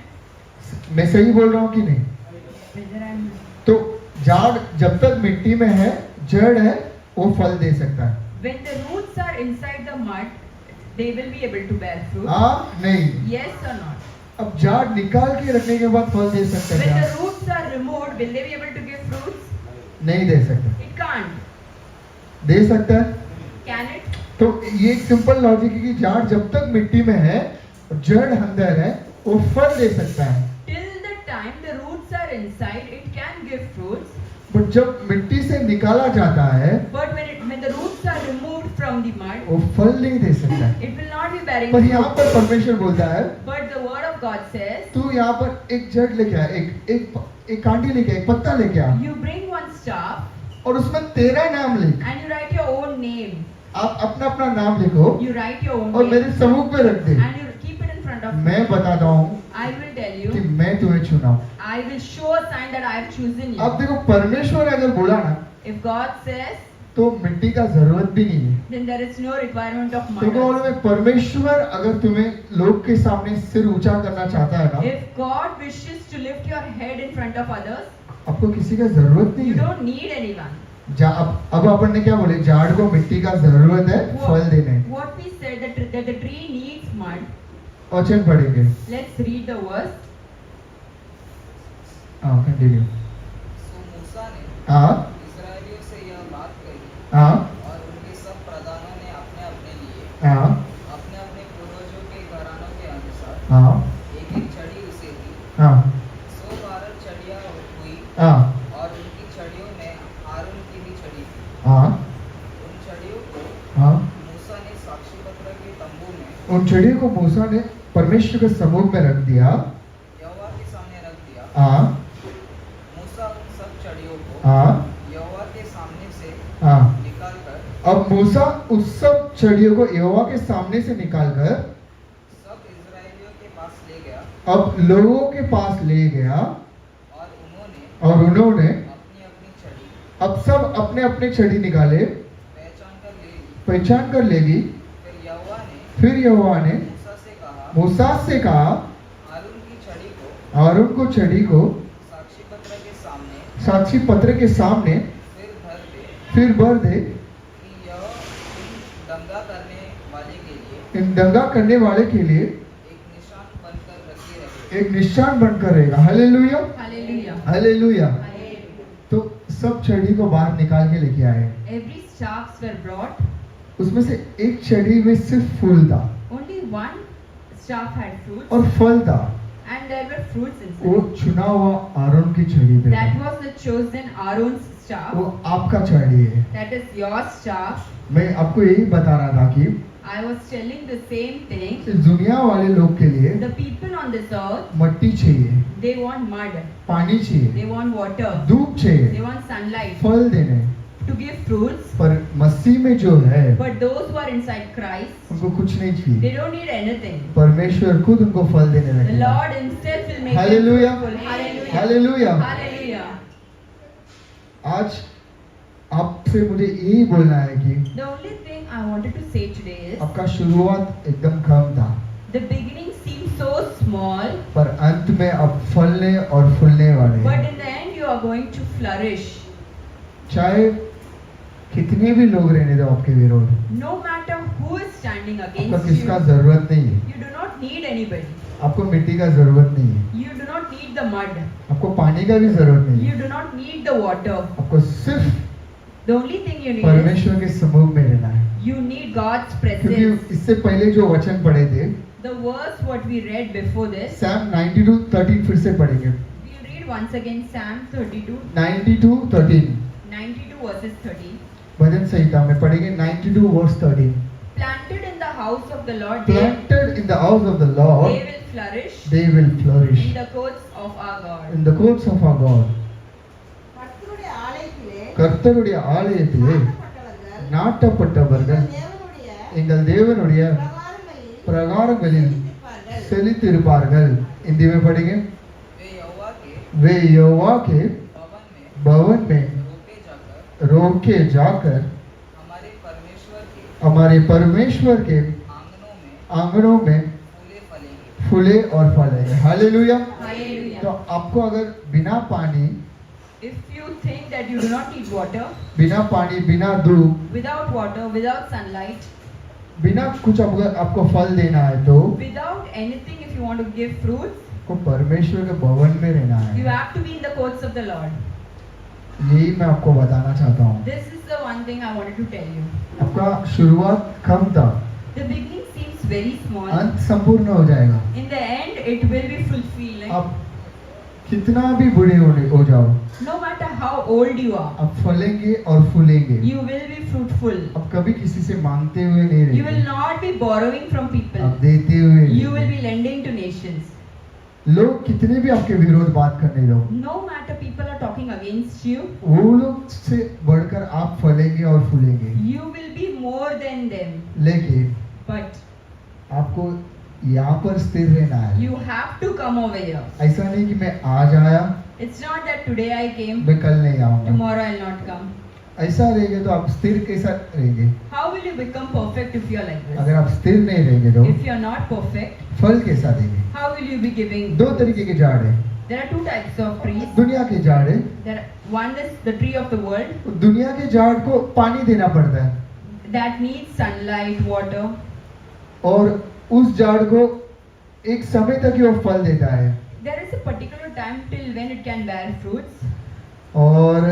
मैं सही बोल रहा हूँ कि नहीं? whether I'm तो झाड़ जब तक मिट्टी में है, जड़ है, वो फल दे सकता है, when the roots are inside the mud, they will be able to bear fruit. हाँ नहीं? Yes or not? अब झाड़ निकाल के रखने के बाद फल दे सकता है When क्या? the roots are removed, will they be able to give fruits? नहीं दे सकता। It can't. दे सकता है? Can it? तो ये एक सिंपल लॉजिक है कि झाड़ जब तक मिट्टी में है, जड़ अंदर है, वो फल दे सकता है। Till the time the roots are inside, it can give fruits. But जब मिट्टी से निकाला जाता है, But when the roots are removed from the mud, वो फल नहीं दे सकता है। it will not be bearing पर यहाँ fruit. पर परमेश्वर बोलता है, But the word of God says, तू यहाँ पर एक जड़ लेके आ, एक कांटी लेके आ, एक पत्ता लेके आ, you bring one staff और उसमें तेरा नाम लिख। and you write your own name. आप अपना अपना नाम लिखो You write your own और name मेरे सम्मुख में रख दे। and you keep it in front of me. मैं बताता हूँ I will tell कि you, मैं तुम्हें चुना हूँ। I will show a sign that I have chosen अब you. देखो परमेश्वर ने अगर बोला ना, If God says, तो मिट्टी का जरूरत भी नहीं है। then there is no requirement of तो मालूम mud. है परमेश्वर अगर तुम्हें लोग के सामने सिर ऊंचा करना चाहता है ना, If God wishes to lift your head in front of others, आपको किसी का जरूरत नहीं you है। don't need anyone. अब अपन ने क्या बोले, झाड़ को मिट्टी का जरूरत है फल देने। What we said that the tree needs mud. वचन पढ़ेंगे। Let's read the verse. हाँ कंटिन्यू। सो मूसा ने हाँ इस्राएलियों से यह बात कही हाँ और उनके सब प्रधानों ने अपने अपने लिए हाँ अपने अपने पूर्वजों के घरानों के अनुसार हाँ एक एक छड़ी उसे दी। हाँ 112 छड़ियां हुई हाँ और उनकी छड़ियों में हारून की भी छड़ी थी। हाँ उन छड़ियों को हाँ मूसा ने साक्षी पत्र के तंबू में उन छड़ियों को मूसा ने परमेश्वर के सम्मुख में रख दिया। यहोवा के सामने रख दिया। हाँ मूसा उन सब छड़ियों को हाँ यहोवा के सामने से हाँ निकालकर अब मूसा उस सब छड़ियों को यहोवा के सामने से निकालकर सब इस्राएलियों के पास ले गया अब लोगों के पास ले गया और उन्होंने अपनी अपनी छड़ी अब सब अपने अपने छड़ी निकाले, पहचान कर ले ली। पहचान कर ले ली। फिर यहोवा ने फिर यहोवा ने मूसा से कहा आरून की छड़ी को साक्षी पत्र के सामने फिर भर दे कि यह इन दंगा करने वाले के लिए एक निशान बनकर रहेगा। Hallelujah Hallelujah. हालेलुया। तो सब छड़ी को बाहर निकाल के लेके आए। Every staffs were brought. उसमें से एक छड़ी में सिर्फ फूल था Only one staff had fruits, और फल था। and there were fruits वो inside. चुना हुआ आरोन की छड़ी पे That था। was the chosen Aaron's staff. वो आपका छड़ी है। That is your staff. मैं आपको यही बता रहा था कि I was telling the same thing. इस दुनिया वाले लोग के लिए The people on this earth, मट्टी चाहिए, they want mud, पानी चाहिए, they want water, धूप they चाहिए, want sunlight फल देने। to give fruits. पर मसीह में जो है But those who are inside Christ, उनको कुछ नहीं they चाहिए। don't need anything. परमेश्वर खुद उनको फल देने The लगेगा। Lord Himself will make them Hallelujah. fruitful. Hallelujah. Hallelujah. Hallelujah. आज आपसे मुझे यही बोलना है कि The only thing I wanted to say today is आपका शुरुआत एकदम कम था, the beginning seems so small, पर अंत में आप फलने और फूलने वाले but हैं। in the end you are going to flourish. चाहे कितने भी लोग रहने दो आपके विरोध, No matter who is standing आपका against किसका you, जरूरत नहीं है। you do not need anybody. आपको मिट्टी का जरूरत नहीं है, You do not need the mud. आपको पानी का भी जरूरत नहीं You है। do not need the water. आपको सिर्फ The only thing you need is परमेश्वर के समूह में रहना है। you need God's क्योंकि presence. इससे पहले जो वचन पढ़े थे, The verse what we read before this, Sam 92:13 फिर से पढ़ेंगे। we'll read once again Psalm 32, 92:13 92 verses 13. भजन संहिता में पढ़ेंगे 92 verse 13। Planted in the house of the Lord, Planted in the house of the they Lord, will flourish they will flourish in the courts of our God. in the courts of our God. கர்த்தருடைய ஆலயத்திலே கர்த்தருடைய ஆலயத்திலே நாட்டப்பட்டவர்கள் நாட்டப்பட்டவர்கள் தேவனுடைய எங்கள் தேவனுடைய பிரகாரங்களில் பிரகாரங்களில் இருப்பார்கள். செழித்திருப்பார்கள்। हिंदी में पढ़ेंगे, वे यहोवा के वे यहोवा के भवन में भवन में रोके जाकर हमारे परमेश्वर के हमारे परमेश्वर के आंगनों में आंगनों में फूले फलेंगे। फूले और फलेंगे। हालेलुया। Hallelujah. तो आपको अगर बिना पानी, If you think that you do not need water, बिना पानी, बिना धूप, without water, without sunlight, बिना कुछ अगर आपको फल देना है तो without anything, if you want to give fruits, आपको परमेश्वर के भवन में रहना you है। have to be in the courts of the Lord. यही मैं आपको बताना चाहता हूँ। This is the one thing I wanted to tell you. आपका शुरुआत कम था, The beginning seems very small. अंत संपूर्ण हो जाएगा। In the end, it will be fulfilling. आप कितना भी बूढ़े हो जाओ, No matter how old you are, आप फलेंगे और फूलेंगे। you will be fruitful. आप कभी किसी से मांगते हुए नहीं You will रहेंगे, not be borrowing from people. आप देते हुए You will रहेंगे। be lending to nations. लोग कितने भी आपके विरोध बात करने दो, No matter people are talking against you, वो लोग से बढ़कर आप फलेंगे और फूलेंगे। you will be more than them. लेकिन But आपको यहाँ पर स्थिर रहना है। you have to come over here. ऐसा नहीं कि मैं आज आया, It's not that today I came, मैं कल नहीं आऊंगा। tomorrow I'll not come. ऐसा रहेंगे तो आप स्थिर कैसा रहेंगे? How will you become perfect if you are like this? अगर आप स्थिर नहीं रहेंगे तो If you are not perfect, फल कैसा देंगे? how will you be giving? दो तरीके के झाड़ है। There are two types of trees. दुनिया के झाड़ है, One is the tree of the world दुनिया के झाड़ को पानी देना पड़ता है that needs sunlight, water. और उस झाड़ को एक समय तक ही वो फल देता है There is a particular time till when it can bear fruits. और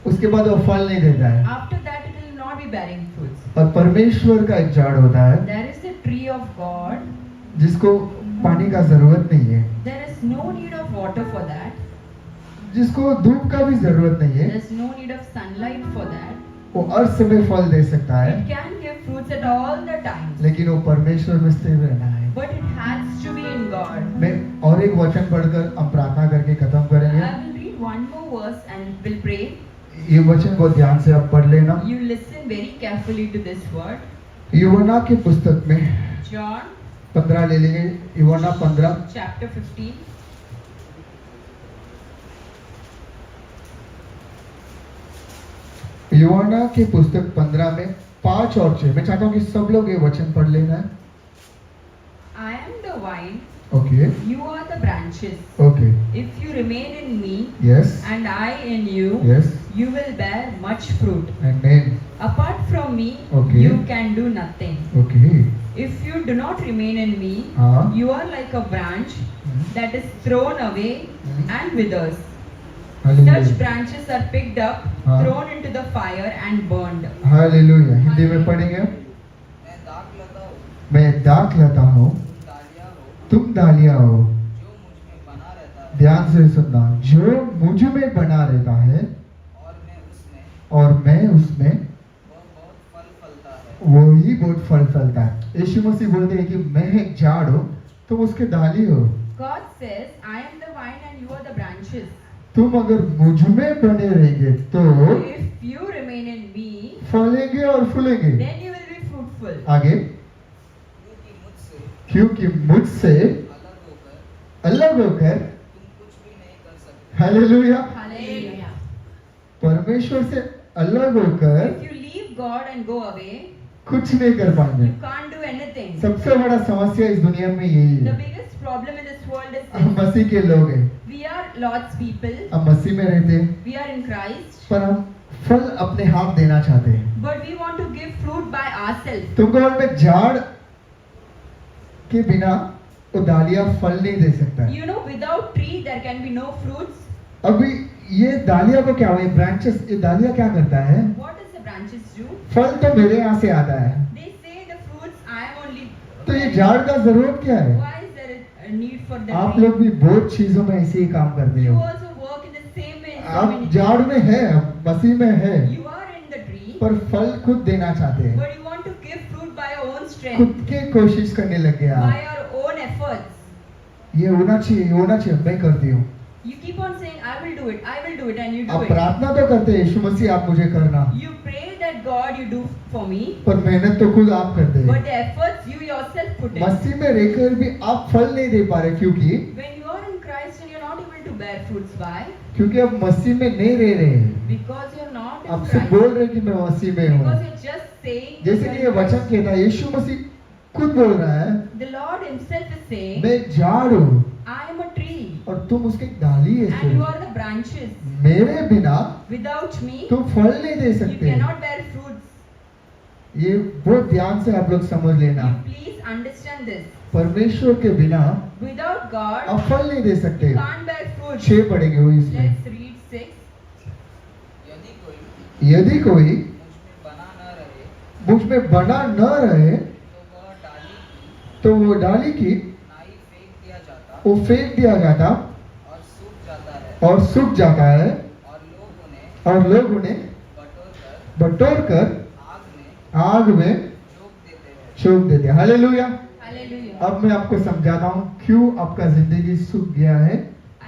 उसके बाद वो फल नहीं देता है। After that, it will not be bearing fruits. और परमेश्वर का एक झाड़ होता है There is a tree of God. जिसको पानी का जरूरत नहीं है, There is no need of water for that. जिसको धूप का भी जरूरत नहीं है, There is no need of sunlight for that. वो हर समय फल दे सकता है, It can give fruits at all the times. लेकिन वो परमेश्वर में स्थिर रहना है। But it has to be in God. मैं और एक वचन पढ़कर हम प्रार्थना करके खत्म I करेंगे। will read one more verse and will pray. ये वचन को ध्यान से आप पढ़ लेना। You listen very carefully to this word. यूहन्ना की पुस्तक में John 15 ले लेंगे, यूहन्ना 15 chapter 15. यूहन्ना की पुस्तक 15 में 5 और 6। मैं चाहता हूँ कि सब लोग ये वचन पढ़ लेना है। I am vine, Okay. you are the branches. Okay. If you remain in me Yes. and I in you, Yes. you will bear much fruit. Amen. Apart from me, Okay. you can do nothing. Okay. If you do not remain in me, हाँ. you are like a branch Hmm. that is thrown away Hmm. and withers. Hallelujah. Such branches are picked up, हाँ. thrown into the fire and burned. Hallelujah. Hindi में पढ़ेंगे। मैं दाख लता हूँ, मैं दाख लता हूँ, तुम डालियाँ हो, तुम डालियाँ हो। जो मुझ में बना रहता है ध्यान से सुनना, जो मुझ में बना रहता है और मैं उसमें, और मैं उसमें, वो बहुत फल फलता है। वो ही बहुत फल फलता है। यीशु मसीह बोलते हैं कि मैं एक झाड़ हूँ, तुम उसके डाली हो। God says, I am the vine and you are the branches. तुम अगर मुझ में बने रहेंगे तो If you remain in me, फलेंगे और फूलेंगे। then you will be fruitful. आगे, क्योंकि मुझसे क्योंकि मुझसे अलग होकर अलग होकर, तुम कुछ भी नहीं कर सकते। Hallelujah, Hallelujah. परमेश्वर से अलग होकर If you leave God and go away, कुछ नहीं कर पाएंगे। you can't do anything. सबसे बड़ा समस्या इस दुनिया में यही The है। biggest problem in this world is हम this. मसीह के लोग हैं, We are Lord's people. हम मसीह में रहते हैं, We are in Christ. पर हम फल अपने हाथ देना चाहते हैं। But we want to give fruit by ourselves. तुमको और मैं झाड़ के बिना वो डालियां फल नहीं दे सकता है। You know, without tree there can be no fruits. अभी ये डालिया को क्या हुआ, ये ब्रांचेस, ये डालिया क्या करता है? What does the branches do? फल तो मेरे यहाँ से आता है, They say the fruits I am only. तो ये झाड़ का जरूरत क्या है? Why is there a need for the आप tree? लोग भी बहुत चीजों में ऐसे ही काम करते You हो। also work in the same way. in so आप many झाड़ things. में है, मसीह में है, You are in the tree, पर फल खुद देना चाहते हैं। but you want to give fruit by your own strength, खुद के कोशिश करने लग गया। by your own efforts. ये होना चाहिए, ये होना चाहिए, मैं करती हूँ। You keep on saying, I will do it, I will do it, and you do आप it. प्रार्थना तो करते हैं, यीशु मसीह आप मुझे करना, You pray that God, you do for me, पर मेहनत तो खुद आप करते हैं। but the efforts you yourself put in. मसीह में रहकर भी आप फल नहीं दे पा रहे, क्योंकि When you are in Christ and you're not able to bear fruits, why? क्योंकि आप मसीह में नहीं रह रहे हैं। Because you're not in आपसे Christ. बोल रहे कि मैं मसीह में हूँ, Because you're just saying. जैसे that कि ये you're in वचन Christ. कहता है, यीशु मसीह खुद बोल रहा है, The Lord Himself is saying, मैं झाड़ हूँ I am a tree, और तुम उसकी डाली है and you सिर्फ। are the branches. मेरे बिना Without me, तुम फल नहीं दे you सकते। cannot bear fruits. ये बहुत ध्यान से आप लोग समझ लेना, You please understand this. परमेश्वर के बिना Without God, आप फल नहीं दे सकते। you can't bear fruits. 6 पढ़ेंगे वो इसमें। Let's read 6. यदि कोई यदि कोई मुझ में बना न रहे, मुझ में बना न रहे, तो वह डाली की तो वो डाली की नाई फेंक दिया जाता वो फेंक दिया जाता और सूख जाता है, और सूख जाता है, और लोग उन्हें और लोग उन्हें बटोर कर बटोर कर आग में आग में झोंक देते हैं। छोड़ देते हैं। हालेलुया। Hallelujah. अब मैं आपको समझाता हूँ क्यों आपका जिंदगी सूख गया है,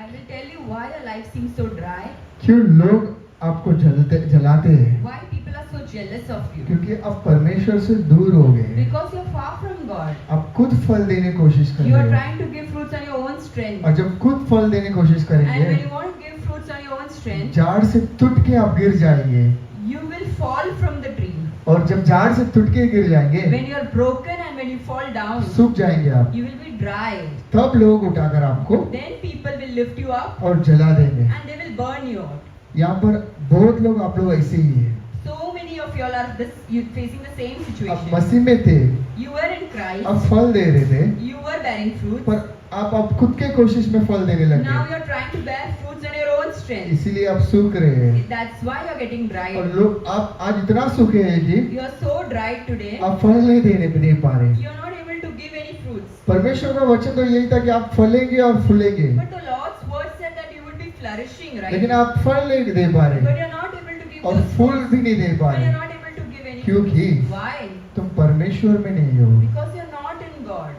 I will tell you why your life seems so dry, क्यों लोग आपको जलाते हैं, why people are so jealous of you. क्योंकि आप परमेश्वर से दूर हो गए। Because you're far from God. आप खुद फल देने की कोशिश कर You are रहे हो, trying to give fruits on your own strength. और जब खुद फल देने की कोशिश And when करेंगे, you want to give fruits on your own strength, झाड़ से टूट के आप गिर जाएंगे, you will fall from the tree. और जब झाड़ से टूट के गिर जाएंगे, When you are broken and when you fall down, सूख जाएंगे आप। you will be dry. तब लोग उठाकर आपको Then people will lift you up और जला देंगे। and they will burn you out. यहाँ पर बहुत लोग, आप लोग ऐसे ही हैं। So many of you all are you facing the same आप situation. मसीह में थे, You were in Christ, आप फल दे रहे थे, you were bearing fruits. पर आप खुद के कोशिश में फल देने Now लगे, you are trying to bear fruits on your own strength. इसीलिए आप सूख रहे हैं। That's why you are getting और dry. लोग आप आज इतना सूखे हैं कि You are so dry today. आप फल नहीं दे पा रहे। You are not able to give any fruits. परमेश्वर का वचन तो यही था कि आप फलेंगे और फूलेंगे, But the Lord's word said that you would be flourishing, right? लेकिन आप फल नहीं दे पा But रहे you are not able to give और those फूल fruits. भी नहीं दे पा But you are रहे, not able to give any क्योंकि fruits. Why? तुम परमेश्वर में नहीं हो। Because you are not in God.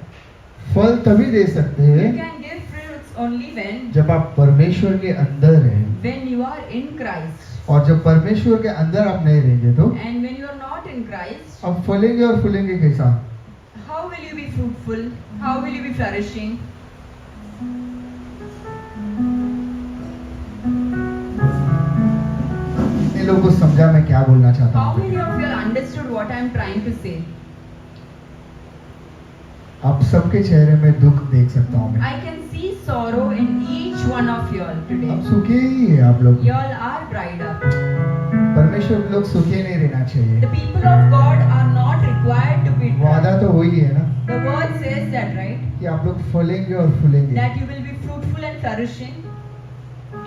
फल तभी दे सकते You हैं can give fruits only जब आप परमेश्वर के अंदर हैं, when you are in Christ. और जब परमेश्वर के अंदर आप नहीं रहेंगे तो And when you are not in Christ, आप फलेंगे और फूलेंगे कैसा? how will you be fruitful? How will you be flourishing? इन लोगों को समझा मैं क्या बोलना चाहता How हूँ। many of you all understood what I am trying to say? आप सबके चेहरे में दुख देख सकता हूँ मैं। I can see sorrow in each one of you all आप today. सुखी ही है आप लोग। You all are dried up. परमेश्वर लोग सुखी नहीं रहना The चाहिए। people of God are not required to be वादा dry. तो वही है ना The word says that, right? कि आप लोग फलेंगे और फूलेंगे, That you will be fruitful and flourishing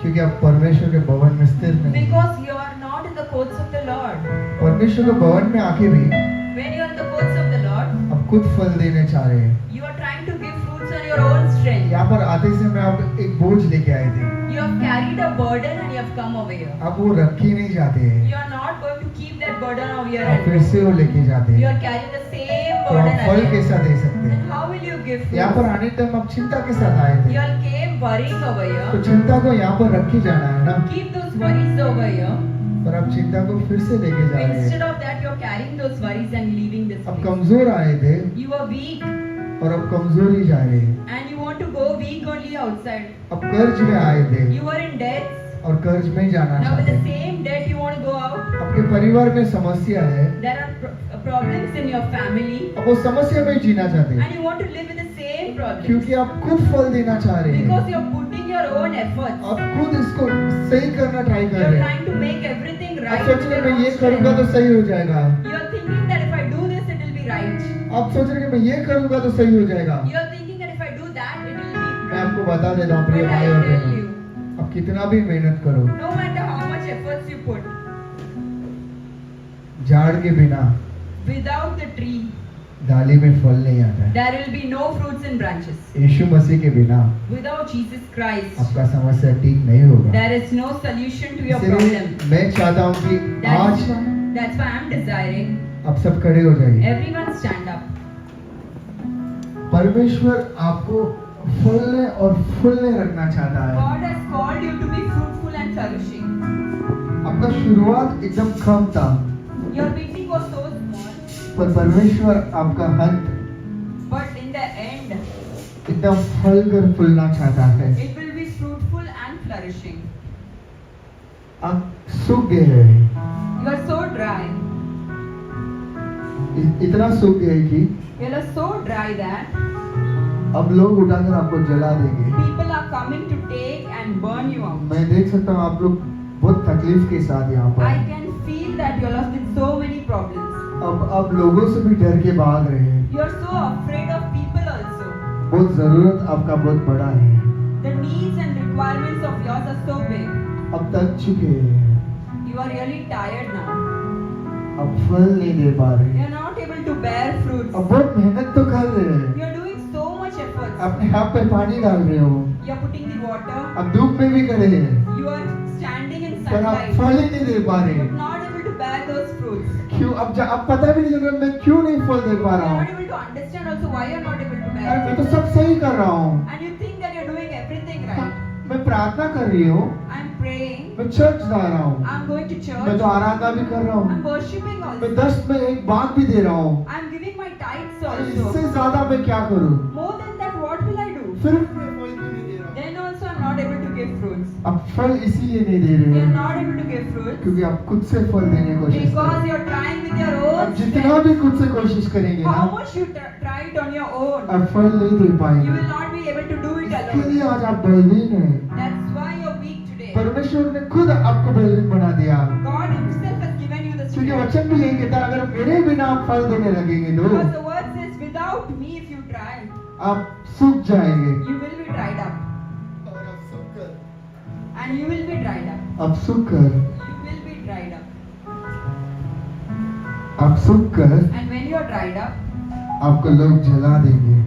क्योंकि आप परमेश्वर के भवन में स्थिर नहीं हैं। because you are not in the courts of the Lord. परमेश्वर के भवन में आके भी When you are in the courts of the Lord, आप खुद फल देने चाह रहे हैं। you are trying to give fruits on your own strength. यहाँ पर आते समय आप एक बोझ लेके आए थे, You have carried a burden and you have come over here. आप वो रखे नहीं जाते हैं, You are not going to keep that burden over here. आप फिर से वो लेके जाते You हैं, are carrying the same तो आप burden फल again. कैसा दे सकते Then हैं? how will you give यहाँ पर fruits? आने टाइम आप चिंता के साथ आए You थे, all came worrying over तो here. चिंता को यहाँ पर रखे जाना है ना, Keep those worries over here. पर आप चिंता को फिर से लेके जा रहे Instead हैं। of that, you are carrying those worries and leaving this अब place. कमजोर आए थे You are weak और अब कमजोर ही जा रहे हैं। and you want to go weak only outside. अब कर्ज में आए थे You are in debts. और कर्ज में ही जाना Now with चाहते the हैं। same debt you want to go out. आपके परिवार में समस्या है, There are problems in your family अब वो समस्या में ही जीना चाहते हैं, and you want to live with the same problems. क्योंकि आप खुद फल देना चाह रहे हैं। Because you are putting your own efforts. आप खुद इसको सही करना ट्राई कर You are रहे हैं। trying to make everything आप right. सोच with रहे your हैं मैं own ये करूंगा तो strength. सही हो जाएगा। You are thinking that if I do this, it will be right. आप सोच रहे हैं कि मैं ये करूंगा तो सही हो जाएगा। You are thinking that if I do that, it will be मैं right. आपको बता देता हूँ प्रिय But भाई I और tell बहनों, you, आप कितना भी मेहनत करो, no matter how much efforts you put, झाड़ के बिना without the tree, डाली में फल नहीं आता है। there will be no fruits and branches. यीशु मसीह के बिना Without Jesus Christ, आपका समस्या ठीक नहीं होगा। there is no solution to your इसलिए problem. मैं चाहता हूँ कि आज That's why I'm desiring आप सब खड़े हो जाइए। everyone stand up. परमेश्वर आपको फलने और फूलने रखना चाहता है। God has called you to be fruitful and flourishing. आपका शुरुआत एकदम कम था, Your beginning was so small, पर परमेश्वर आपका अंत but in the end, एकदम फल कर फूलना चाहता है। it will be fruitful and flourishing. आप सूख गए हैं, You are so dry. इतना सूख गए कि You are so dry that अब लोग उठाकर आपको जला देंगे। people are coming to take and burn you out. मैं देख सकता हूँ आप लोग बहुत तकलीफ के साथ यहाँ I पर, can feel that you are lost with so many problems. अब लोगों से भी डर के भाग रहे हैं। You are so afraid of people also. बहुत जरूरत आपका बहुत बड़ा है, The needs and requirements of yours are so big. अब थक चुके हैं, You are really tired now. अब फल नहीं दे पा रहे You हैं। are not able to bear fruits. अब बहुत मेहनत तो कर रहे हैं, You are doing so much efforts. अपने हाथ पे पानी डाल रहे हो, You are putting the water. अब धूप में भी खड़े हैं, You are standing in पर आप sunlight, फल ही नहीं दे पा रहे but हैं। not able to bear those fruits. क्यों? अब पता भी नहीं चल रहा मैं क्यों नहीं फल दे पा You रहा are हूँ। not able to understand also why you are not able to अरे bear मैं तो fruits. सब सही कर रहा हूँ, And you think that you are doing everything right. मैं प्रार्थना कर रही हूँ, I am praying. मैं चर्च जा रहा हूँ, I am going to मैं church. तो आराधना भी कर रहा I am हूँ, worshipping मैं also. 10 में एक भाग भी दे रहा हूँ। I am giving my tithes इससे also. ज्यादा मैं क्या करूँ? More than that, what will I do? फिर मैं फल क्यों नहीं दे रहा? Then also I am not able to give fruits. अब फल इसीलिए नहीं दे रहे You are हैं not able to give fruits क्योंकि आप खुद से फल देने की कोशिश कर because रहे you are trying with your हैं। own अब जितना strength. भी खुद से कोशिश करेंगे How ना, much you tried on your own, अब फल नहीं दे you पाएंगे। will not be able to do it इसके alone. लिए आज आप बलवीन हैं। That's why you're weak today. परमेश्वर ने खुद आपको बलवीन बना दिया, God Himself has given you the क्योंकि strength. वचन भी यही कहता है अगर मेरे बिना आप फल देने लगेंगे तो Because the word says, without me, if you try, आप सूख जाएंगे। you will be dried up. और आप सूख कर, And you will be dried up. आप सूख कर, You will be dried up. आप सूख कर, And when you are dried up, आपको लोग जला देंगे।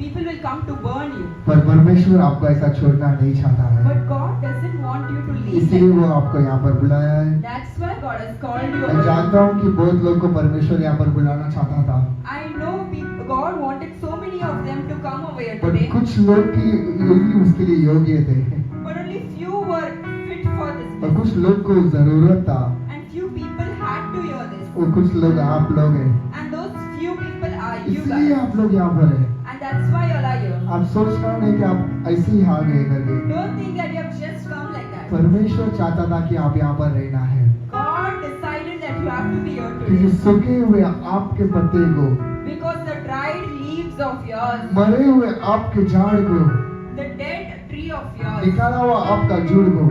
people will come to burn you. पर परमेश्वर आपको ऐसा छोड़ना नहीं चाहता है, But God doesn't want you to leave. इसलिए like वो that. आपको यहाँ पर बुलाया है। That's why God has called you. मैं over. जानता हूँ कि बहुत लोग को परमेश्वर यहाँ पर बुलाना चाहता था, I know people, God wanted so many of them to come over here पर today, कुछ लोग ही उसके लिए योग्य थे but only few were fit for this और message. कुछ लोग को जरूरत था, And few people had to hear this. और कुछ लोग आप लोग हैं, And those few people are you इसलिए guys. आप लोग यहाँ पर हैं। And that's why you all are here. आप सोचना नहीं कि आप ऐसे ही आ गए करके, Don't think that you have just come like that. परमेश्वर चाहता था कि आप यहाँ पर रहना है, God decided that you have to be here क्योंकि today. सूखे हुए आपके पत्ते को Because the dried leaves trees of yours, मरे हुए आपके झाड़ को, the dead tree of yours, निकाला हुआ आपका जड़ को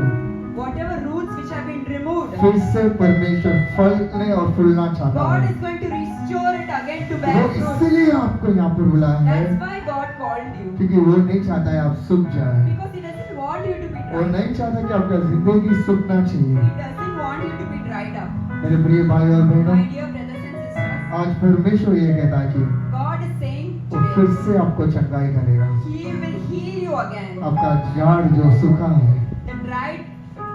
whatever roots which have been removed, फिर से परमेश्वर फलने और फूलना चाहता God है। is going to restore it again to वो bear fruit. इसलिए आपको यहाँ पर बुलाया है That's why God called you. क्योंकि वो नहीं चाहता है आप सूख जाए, Because He doesn't want you to be वो dried. नहीं चाहता कि आपका जिंदगी सूखना चाहिए। He doesn't want you to be dried up. मेरे प्रिय भाई और बहनों, My dear brothers and sisters, आज परमेश्वर ये कहता है कि God is saying वो फिर today, से आपको चंगाई करेगा। He will heal you again. आपका झाड़ जो सूखा है The dried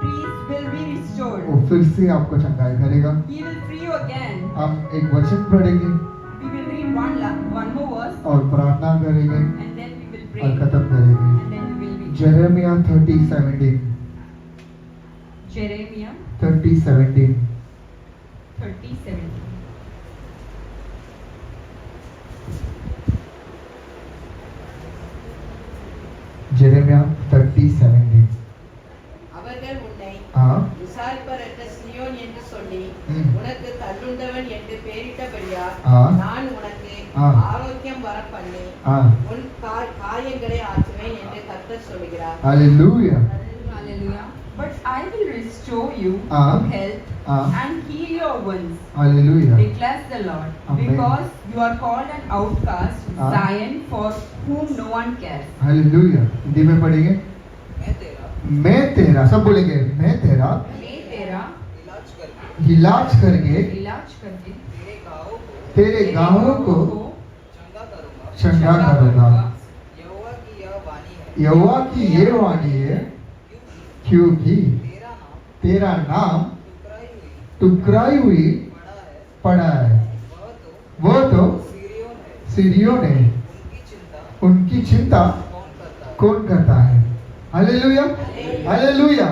trees will be restored. वो फिर से आपको चंगाई करेगा। He will free you again. हम एक वचन पढ़ेंगे We will read one more verse और प्रार्थना करेंगे and then we will pray और and खत्म करेंगे। then we will be. Jeremiah 30:17 Jeremiah 30:17 30:17. Jeremiah 30:17 அவர்கள் உன்னை हाँ விசாரிப்பற்ற சியோன் என்று சொல்லி ம். உனக்கு தள்ளுண்டவன் என்று பெயரிட்டபடியா ஆ. நான் உனக்கு ஆ. ஆரோக்கியம் வர பண்ணி हाँ உன் காரியங்களை ஆற்றுவேன் என்று கர்த்தர் சொல்கிறார். Hallelujah Hallelujah. But I will restore you Ah. health Ah. and heal your wounds, hallelujah declares the Lord. Amen. Because you are called an outcast, Ah. Zion, for whom no one cares. Hallelujah. Hindi में पढ़ेंगे। मैं तेरा, सब बोलेंगे मैं तेरा मैं तेरा इलाज करके इलाज करके इलाज करके तेरे गाँवों को चंगा करूंगा। चंगा करूंगा। यहोवा की यह वाणी है यहोवा की ये वाणी है क्योंकि तेरा नाम तेरा नाम टुकराई हुई टुकराई हुई पड़ा है। पड़ा है। वो तो सीरियों है सीरियों ने उनकी चिंता उनकी चिंता कौन करता है? कौन करता है? Hallelujah hallelujah.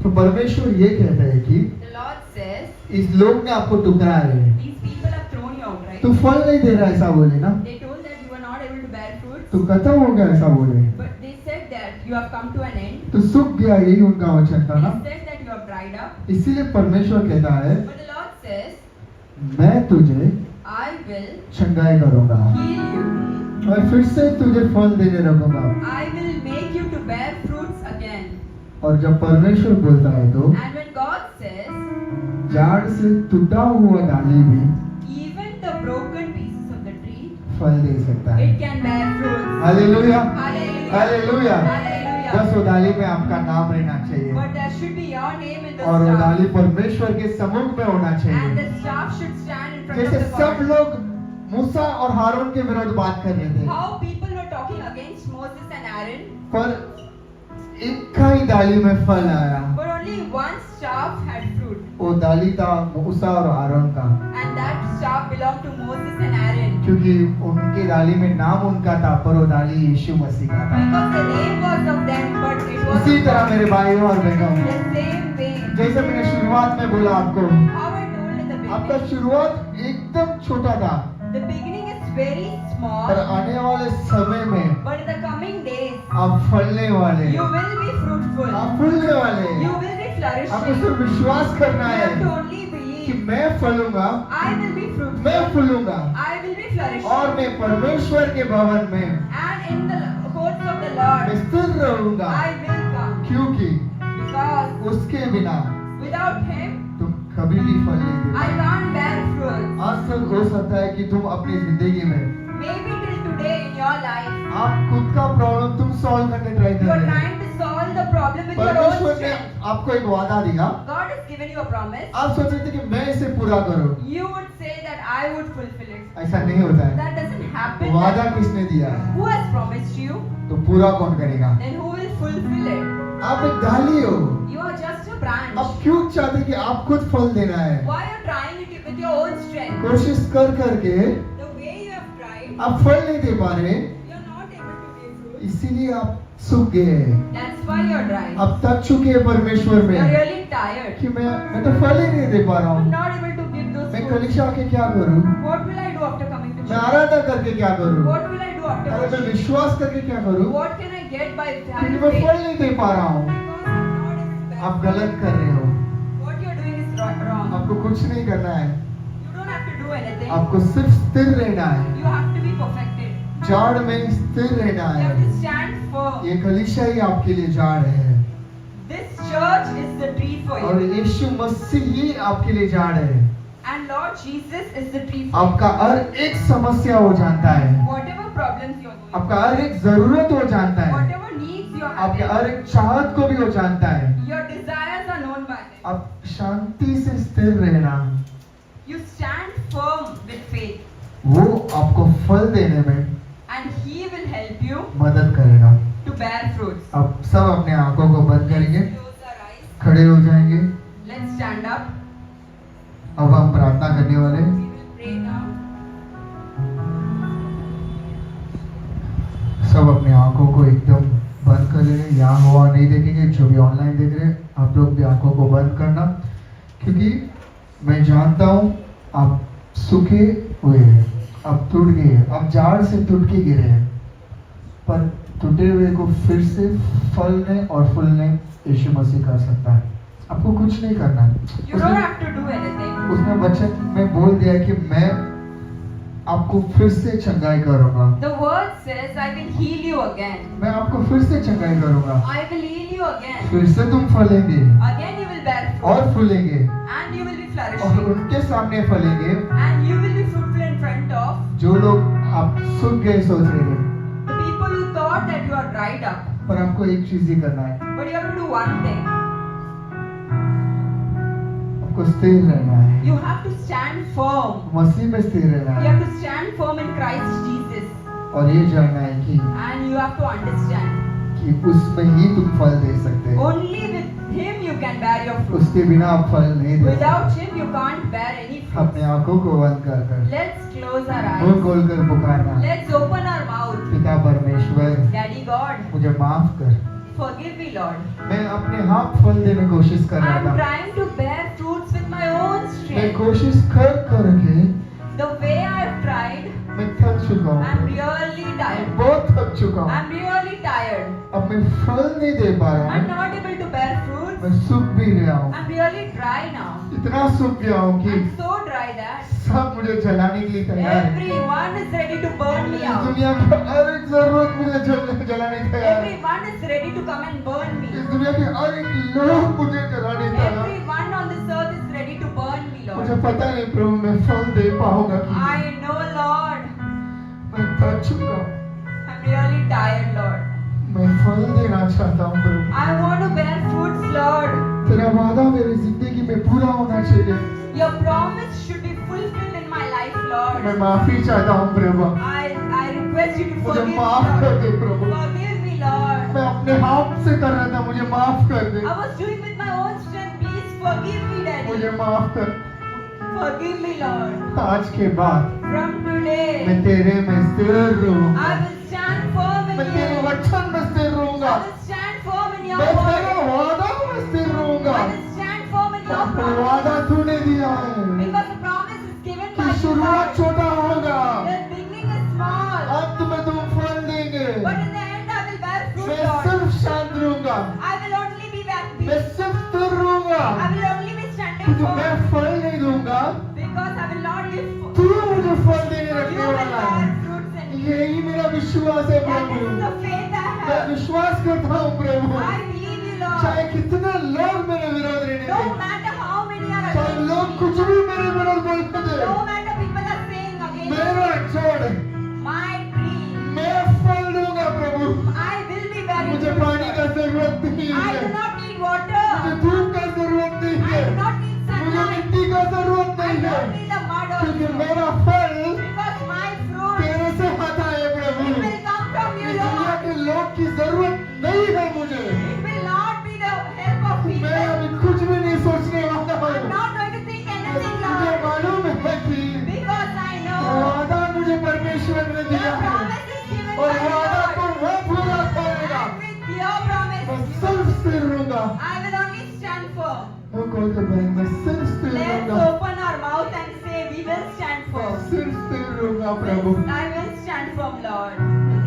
तो परमेश्वर ये कहता है कि The Lord says, इस लोग ने आपको टुकराया है, these people have thrown you out, right? तो फल नहीं दे रहा ऐसा बोले ना, They told that you were not able to bear fruits, तो खत्म हो गया ऐसा बोले, but they said that you have come to an end. तो सूख गया, यही उनका वचन था They ना। said that you have dried up. इसीलिए परमेश्वर कहता है But the Lord says, मैं तुझे I will चंगाई करूंगा heal you. और फिर से तुझे फल देने रखूंगा। I will make you to bear fruits again. और जब परमेश्वर बोलता है तो And when God says, झाड़ से टूटा हुआ डाली भी even the broken pieces of the tree, फल दे सकता है। it can bear fruits. Hallelujah Hallelujah. Hallelujah. Hallelujah. बस वो डाली में आपका नाम रहना चाहिए But there should be your name in the और वो staff. डाली परमेश्वर के सम्मुख में होना And the चाहिए। staff should stand in front जैसे of the सब God. लोग मूसा और हारून के विरुद्ध बात कर रहे थे, How people were talking against Moses and Aaron, पर एक ही डाली में फल आया। but only one staff had fruit. वो डाली था मूसा और हारून का, And that staff belonged to Moses and Aaron. क्योंकि उनकी डाली में नाम उनका था, पर वो डाली यीशु मसीह का था। Because the name was of them, but it was इसी तरह मेरे भाइयों और बहनों, the same way. जैसे मैंने शुरुआत में बोला आपको, How I told in the आपका beginning, शुरुआत एकदम छोटा था, the beginning is very पर small, आने वाले समय में but in the coming days, आप फलने वाले, you will be fruitful. आप फूलने वाले। You will be flourishing. आपको सिर्फ विश्वास You करना है have to only कि believe. मैं फलूंगा, I will be fruitful. मैं फूलूंगा I will be flourishing. और मैं परमेश्वर के भवन में And in the courts of the Lord, मैं स्थिर रहूंगा, I will come. क्योंकि Because उसके बिना without Him, तुम कभी भी फल नहीं I दोगे। can't bear fruit. आज तक हो सकता है कि तुम अपनी जिंदगी में Maybe till today in your life, आप खुद का प्रॉब्लम तुम सॉल्व करने ट्राई you कर are रहे हो। trying to solve the problem with your own परमेश्वर ने strength. आपको एक वादा दिया, God has given you a promise. आप सोच रहे थे कि मैं इसे पूरा करूं, You would say that I would fulfill it. ऐसा नहीं होता है। That doesn't happen. वादा किसने दिया है, Who has promised you? तो पूरा कौन करेगा? Then who will fulfill it? आप एक डाली हो, You are just a branch. आप क्यों चाहते कि आप खुद फल देना है? Why are you trying it with your own strength? कोशिश कर करके The way you have tried, आप फल नहीं दे पा रहे, you are not able to give fruit. इसीलिए आप सूख गए हैं। That's why you are dry. अब तक चुके हैं परमेश्वर You में are really tired. कि मैं तो फल ही नहीं दे पा रहा I'm हूँ। not able to give those मैं fruits. कलीसिया आके क्या करूँ? What will I do after coming to मैं church? आराधना करके क्या करूँ? What will I do after अरे मैं worship? विश्वास करके क्या करूँ? What can I get by क्योंकि having मैं faith? फल नहीं दे पा रहा हूँ। Because I'm not able to bear आप गलत कर रहे हो। What you are doing is wrong. आपको कुछ नहीं करना है, You don't have to do anything. आपको सिर्फ स्थिर रहना है। You have to be perfected. जाड़ में स्थिर रहना You have है। to stand firm. ये कलीसिया ही आपके लिए जाड़ है This church is the tree for और you. यीशु मसीह ही आपके लिए जाड़ है। And Lord Jesus is the tree for you. आपका हर एक समस्या वो जानता है, Whatever problems you are going आपका हर एक जरूरत वो जानता through, है, whatever needs you are आपके having, हर एक चाहत को भी वो जानता है। your desires are known by Him. आप शांति से स्थिर रहना, You stand firm with faith, वो आपको फल देने में and He will help you मदद करेगा। to bear fruits. अब सब अपने आंखों को बंद करेंगे, Let's close our eyes. खड़े हो जाएंगे। Let's stand up. अब हम प्रार्थना करने वाले हैं। We will pray now. सब अपने आंखों को एकदम बंद कर लेंगे। यहाँ हुआ नहीं देखेंगे, जो भी ऑनलाइन देख रहे हैं आप लोग भी आंखों को बंद करना, क्योंकि मैं जानता हूँ आप सूखे हुए हैं, आप टूट गए हैं, आप जाड़ से टूट के गिरे हैं, पर टूटे हुए को फिर से फलने और फूलने यीशु मसीह कर सकता है। आपको कुछ नहीं करना है। You don't have to do anything. उसने वचन में बोल दिया कि मैं आपको फिर से चंगाई करूंगा, The word says, I will heal you again. मैं आपको फिर से चंगाई करूंगा, I will heal you again. फिर से तुम फलेंगे Again you will bear fruit. और फूलेंगे And you will be और flourishing. उनके सामने फलेंगे And you will be fruitful in front of जो लोग आप सूख गए सोच रहे हैं। the people who thought that you are dried up. पर आपको एक चीज ही करना है, But you have to do one thing. आपको स्थिर रहना है, You have to stand firm. मसीह में स्थिर रहना You है have to stand firm in Christ Jesus. और ये जानना है कि And you have to understand. उसमें ही तुम फल दे सकते हैं, Only with Him you can bear your fruit. उसके बिना आप फल नहीं दे Without सकते। Him you can't bear any अपने fruit. आंखों को बंद कर कर Let's close our मुंह eyes. खोल कर पुकारना, Let's open our mouth. पिता परमेश्वर Daddy God, मुझे माफ कर, forgive me Lord. मैं अपने हाथ फल देने की कोशिश कर रहा I'm था, trying to bear fruits with my own मैं strength. कोशिश कर करके The way I've tried, मैं थक चुका I'm हूँ, really tired. बहुत थक चुका हूँ, I'm really tired. अब मैं फल नहीं दे पा रहा I'm हूँ, not able to bear fruits. मैं सूख भी गया हूँ, I'm really dry now. इतना सूख गया हूँ कि I'm so dry that सब मुझे जलाने के लिए तैयार है। everyone is ready to burn me इस out. दुनिया की हर एक जरूरत मुझे जलाने को तैयार है, Everyone is ready to come and burn इस me. दुनिया के हर एक लोग मुझे जलाने को तैयार है। Everyone on this earth is ready to burn me, मुझे Lord. पता नहीं प्रभु मैं फल दे पाऊंगा कि नहीं। I know, Lord. मैं थक चुका हूँ, I'm really tired, Lord. मैं फल देना चाहता हूँ प्रभु, I want to bear fruits, Lord. तेरा वादा मेरी जिंदगी में पूरा होना चाहिए। Your promise should be fulfilled in my life, मैं Lord. माफी चाहता हूँ प्रभु, I request you to मुझे forgive me, माफ कर Lord. दे प्रभु, Forgive me, Lord. मैं अपने हाथ से कर रहा था, मुझे माफ कर दे, I was doing with my own strength. Please forgive me, मुझे Daddy. माफ कर। Forgive me, Lord. आज के बाद From today, मैं तेरे में स्थिर रहूंगा, I will stand firm in मैं तेरे you. वचन में स्थिर रहूंगा, I will stand firm in your मैं तेरे word. वादा में स्थिर रहूंगा। I will stand firm in your अपना promise. वादा तूने दिया है Because the promise is given कि by you, शुरुआत Lord. छोटा होगा, The beginning is small, अंत में तुम फल देंगे। but in the end I will bear fruit, मैं Lord. सिर्फ शांत रहूंगा, I will only be at मैं peace. सिर्फ स्थिर रहूंगा, I will only be standing क्योंकि मैं firm. फल नहीं दूंगा, Because I will not give fruit. तू मुझे फल देने You रखने will वाला bear है। fruits in me. यही मेरा विश्वास है That Prabhu, is the faith I मैं have. विश्वास करता हूँ प्रभु, I believe you, चाहे Lord. कितने लोग मेरे विरोध रहने No दें, matter how many are चाहे against लोग me, कुछ भी मेरे विरोध बोलते no they, matter people are saying against मेरा छोड़, my dream, मैं फल दूंगा प्रभु। I will be bearing मुझे fruit. पानी का जरूरत नहीं I है, do not need मुझे water. धूप का जरूरत नहीं I है, do not need मुझे sunlight. मिट्टी का जरूरत I नहीं है, don't need the mud क्योंकि also. मेरा फल Because my fruit, तेरे से आता है प्रभु। it will come from you, इस दुनिया Lord. के लोग की जरूरत नहीं है मुझे, It will not be the help of मैं people. अभी कुछ भी नहीं सोचने वाला I'm हूँ। not going to think anything, मुझे Lord. मालूम है कि Because I know वादा मुझे परमेश्वर ने the दिया है promise is given और by वादा you, को Lord. वो पूरा करेगा। And with your promise, मैं सिर्फ स्थिर रहूंगा, I will only stand firm. मैं कॉल कर पाएंगे, मैं सिर्फ स्थिर Let's रहूंगा, open our mouth and say, we will stand मैं firm. सिर्फ स्थिर रहूंगा प्रभु, I will stand firm, Lord.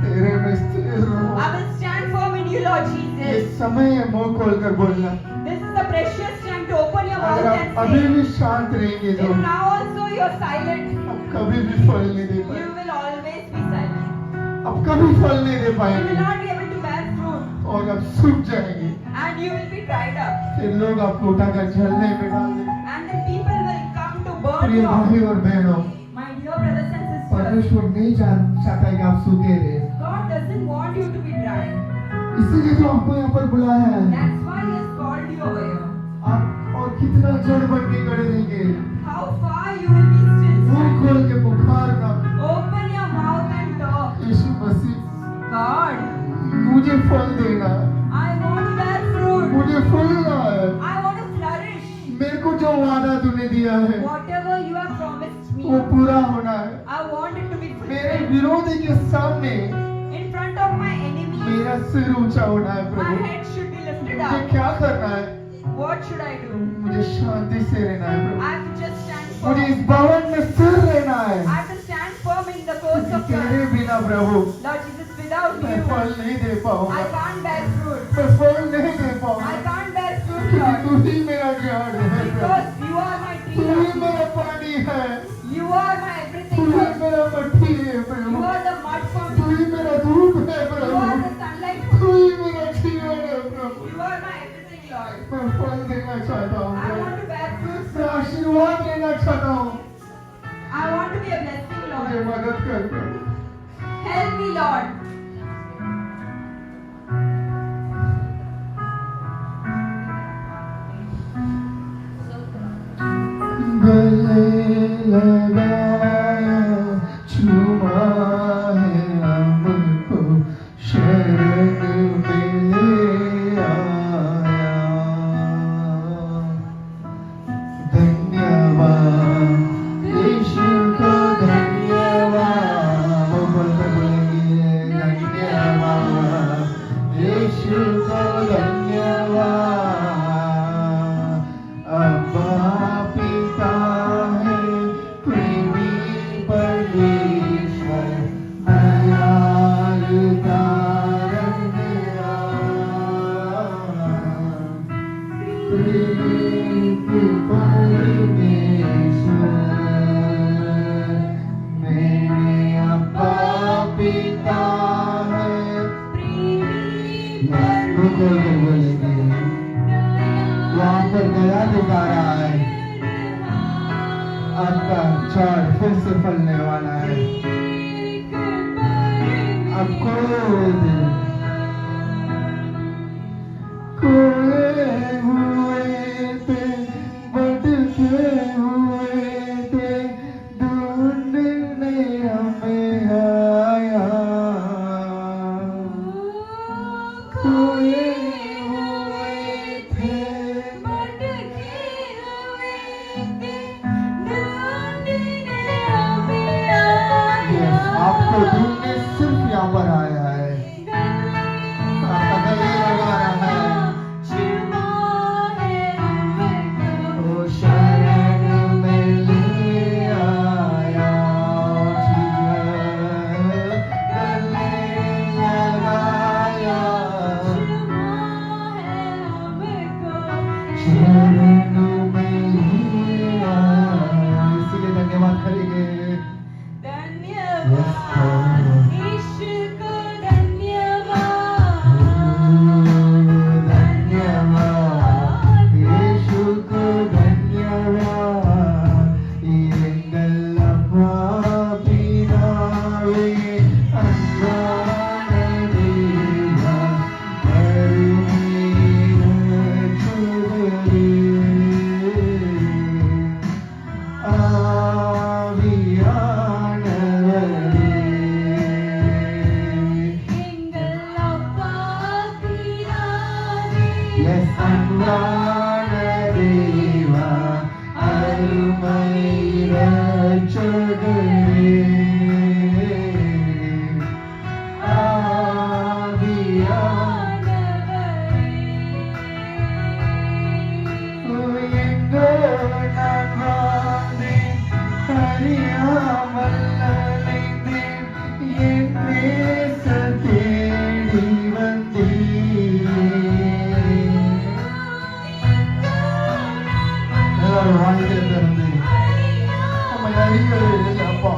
तेरे में स्थिर I रहूंगा। will stand firm in you, Lord ये Jesus. समय है मुंह खोल कर बोलना। This is the precious time to open your अगर mouth आप and अभी say, भी शांत रहेंगे तो if now also you're silent, आप कभी भी फल नहीं दे you पाएंगे। will always be silent. अब कभी फल नहीं दे You will पाएंगे not be able to bear fruit. और अब सूख जाएंगे। And you will be dried up. फिर लोग आपको उठाकर जलने में डाल देंगे। And the people will come to burn प्रिय you. भाई और बहनों, My dear brothers and sisters, परमेश्वर नहीं चाहता है कि आप सूखे रहे, God doesn't want you to be dry. इसीलिए तो आपको यहाँ पर बुलाया है। That's why He has called you over here. आप और कितना जड़ बन के खड़े रहेंगे, How far you will be still मुंह standing. खोल के पुकार का, Open your mouth and talk. Yeshu Masih God, मुझे फल देना, I want to bear fruit. मुझे फलना है। I want to flourish. मेरे को जो वादा तूने दिया है Whatever you have promised वो me, पूरा होना है। I want it to be मेरे fulfilled. विरोधी के सामने In front of my enemy, मेरा सिर ऊंचा होना है my Prabhu. head should be lifted मुझे up. क्या करना है? What should I do? मुझे शांति से रहना है प्रभु। I have to just stand मुझे इस firm. भवन में स्थिर रहना है। I have to stand firm in the course of तेरे God. बिना प्रभु Lord Jesus, without मैं you, फल नहीं दे I पाऊंगा, can't bear fruit. मैं फल नहीं दे I पाऊंगा, can't bear fruit, क्योंकि Lord. तू ही मेरा झाड़ है प्रभु। Because you are my तू tree, ही Lord. मेरा पानी है, You are my तू everything, ही Lord. मेरा मट्टी है You Prabhu, are the mud for तू me. ही मेरा धूप है You Prabhu, are the sunlight for तू me. ही मेरा जीवन है प्रभु। You are my everything, Lord. मैं फल देना चाहता हूँ I Prabhu. want to bear fruit. मैं आशीर्वाद लेना चाहता हूँ, I want to be a blessing, मुझे Lord. मदद कर प्रभु। Help me, Lord. गले लगाया चूमा है हमको, शरण में ले आया। धन्यवाद यीशु को धन्यवाद, वो बोलते बोलेंगे धन्यवाद यीशु को धन्यवाद। अब्बा पिता है प्रेमी परमेश्वर, दयालु तारनहार, प्रेमी परमेश्वर मेरे अब्बा पिता है। बिल्कुल बोलेंगे वहाँ पर गया दिखा रहा है, आपका झाड़ फिर से फलने वाला है। अब खोए हुए थे, भटके हुए थे, ढूंढने हमें आया। खोए हुए थे, आपको ढूंढने सिर्फ यहाँ पर आया है, आपका गले लगा रहा है। ओ शरण में ले आया जीवन, गले लगाया शरणों में ले आया। इसलिए धन्यवाद करेंगे। धन्यवाद यीशु को धन्यवाद, एंगल अब्बा पितावे अन्नाने देवा अरुणीर चुगरे வாங்கியிருந்தேன். நம்ம அறிவியல் அப்பா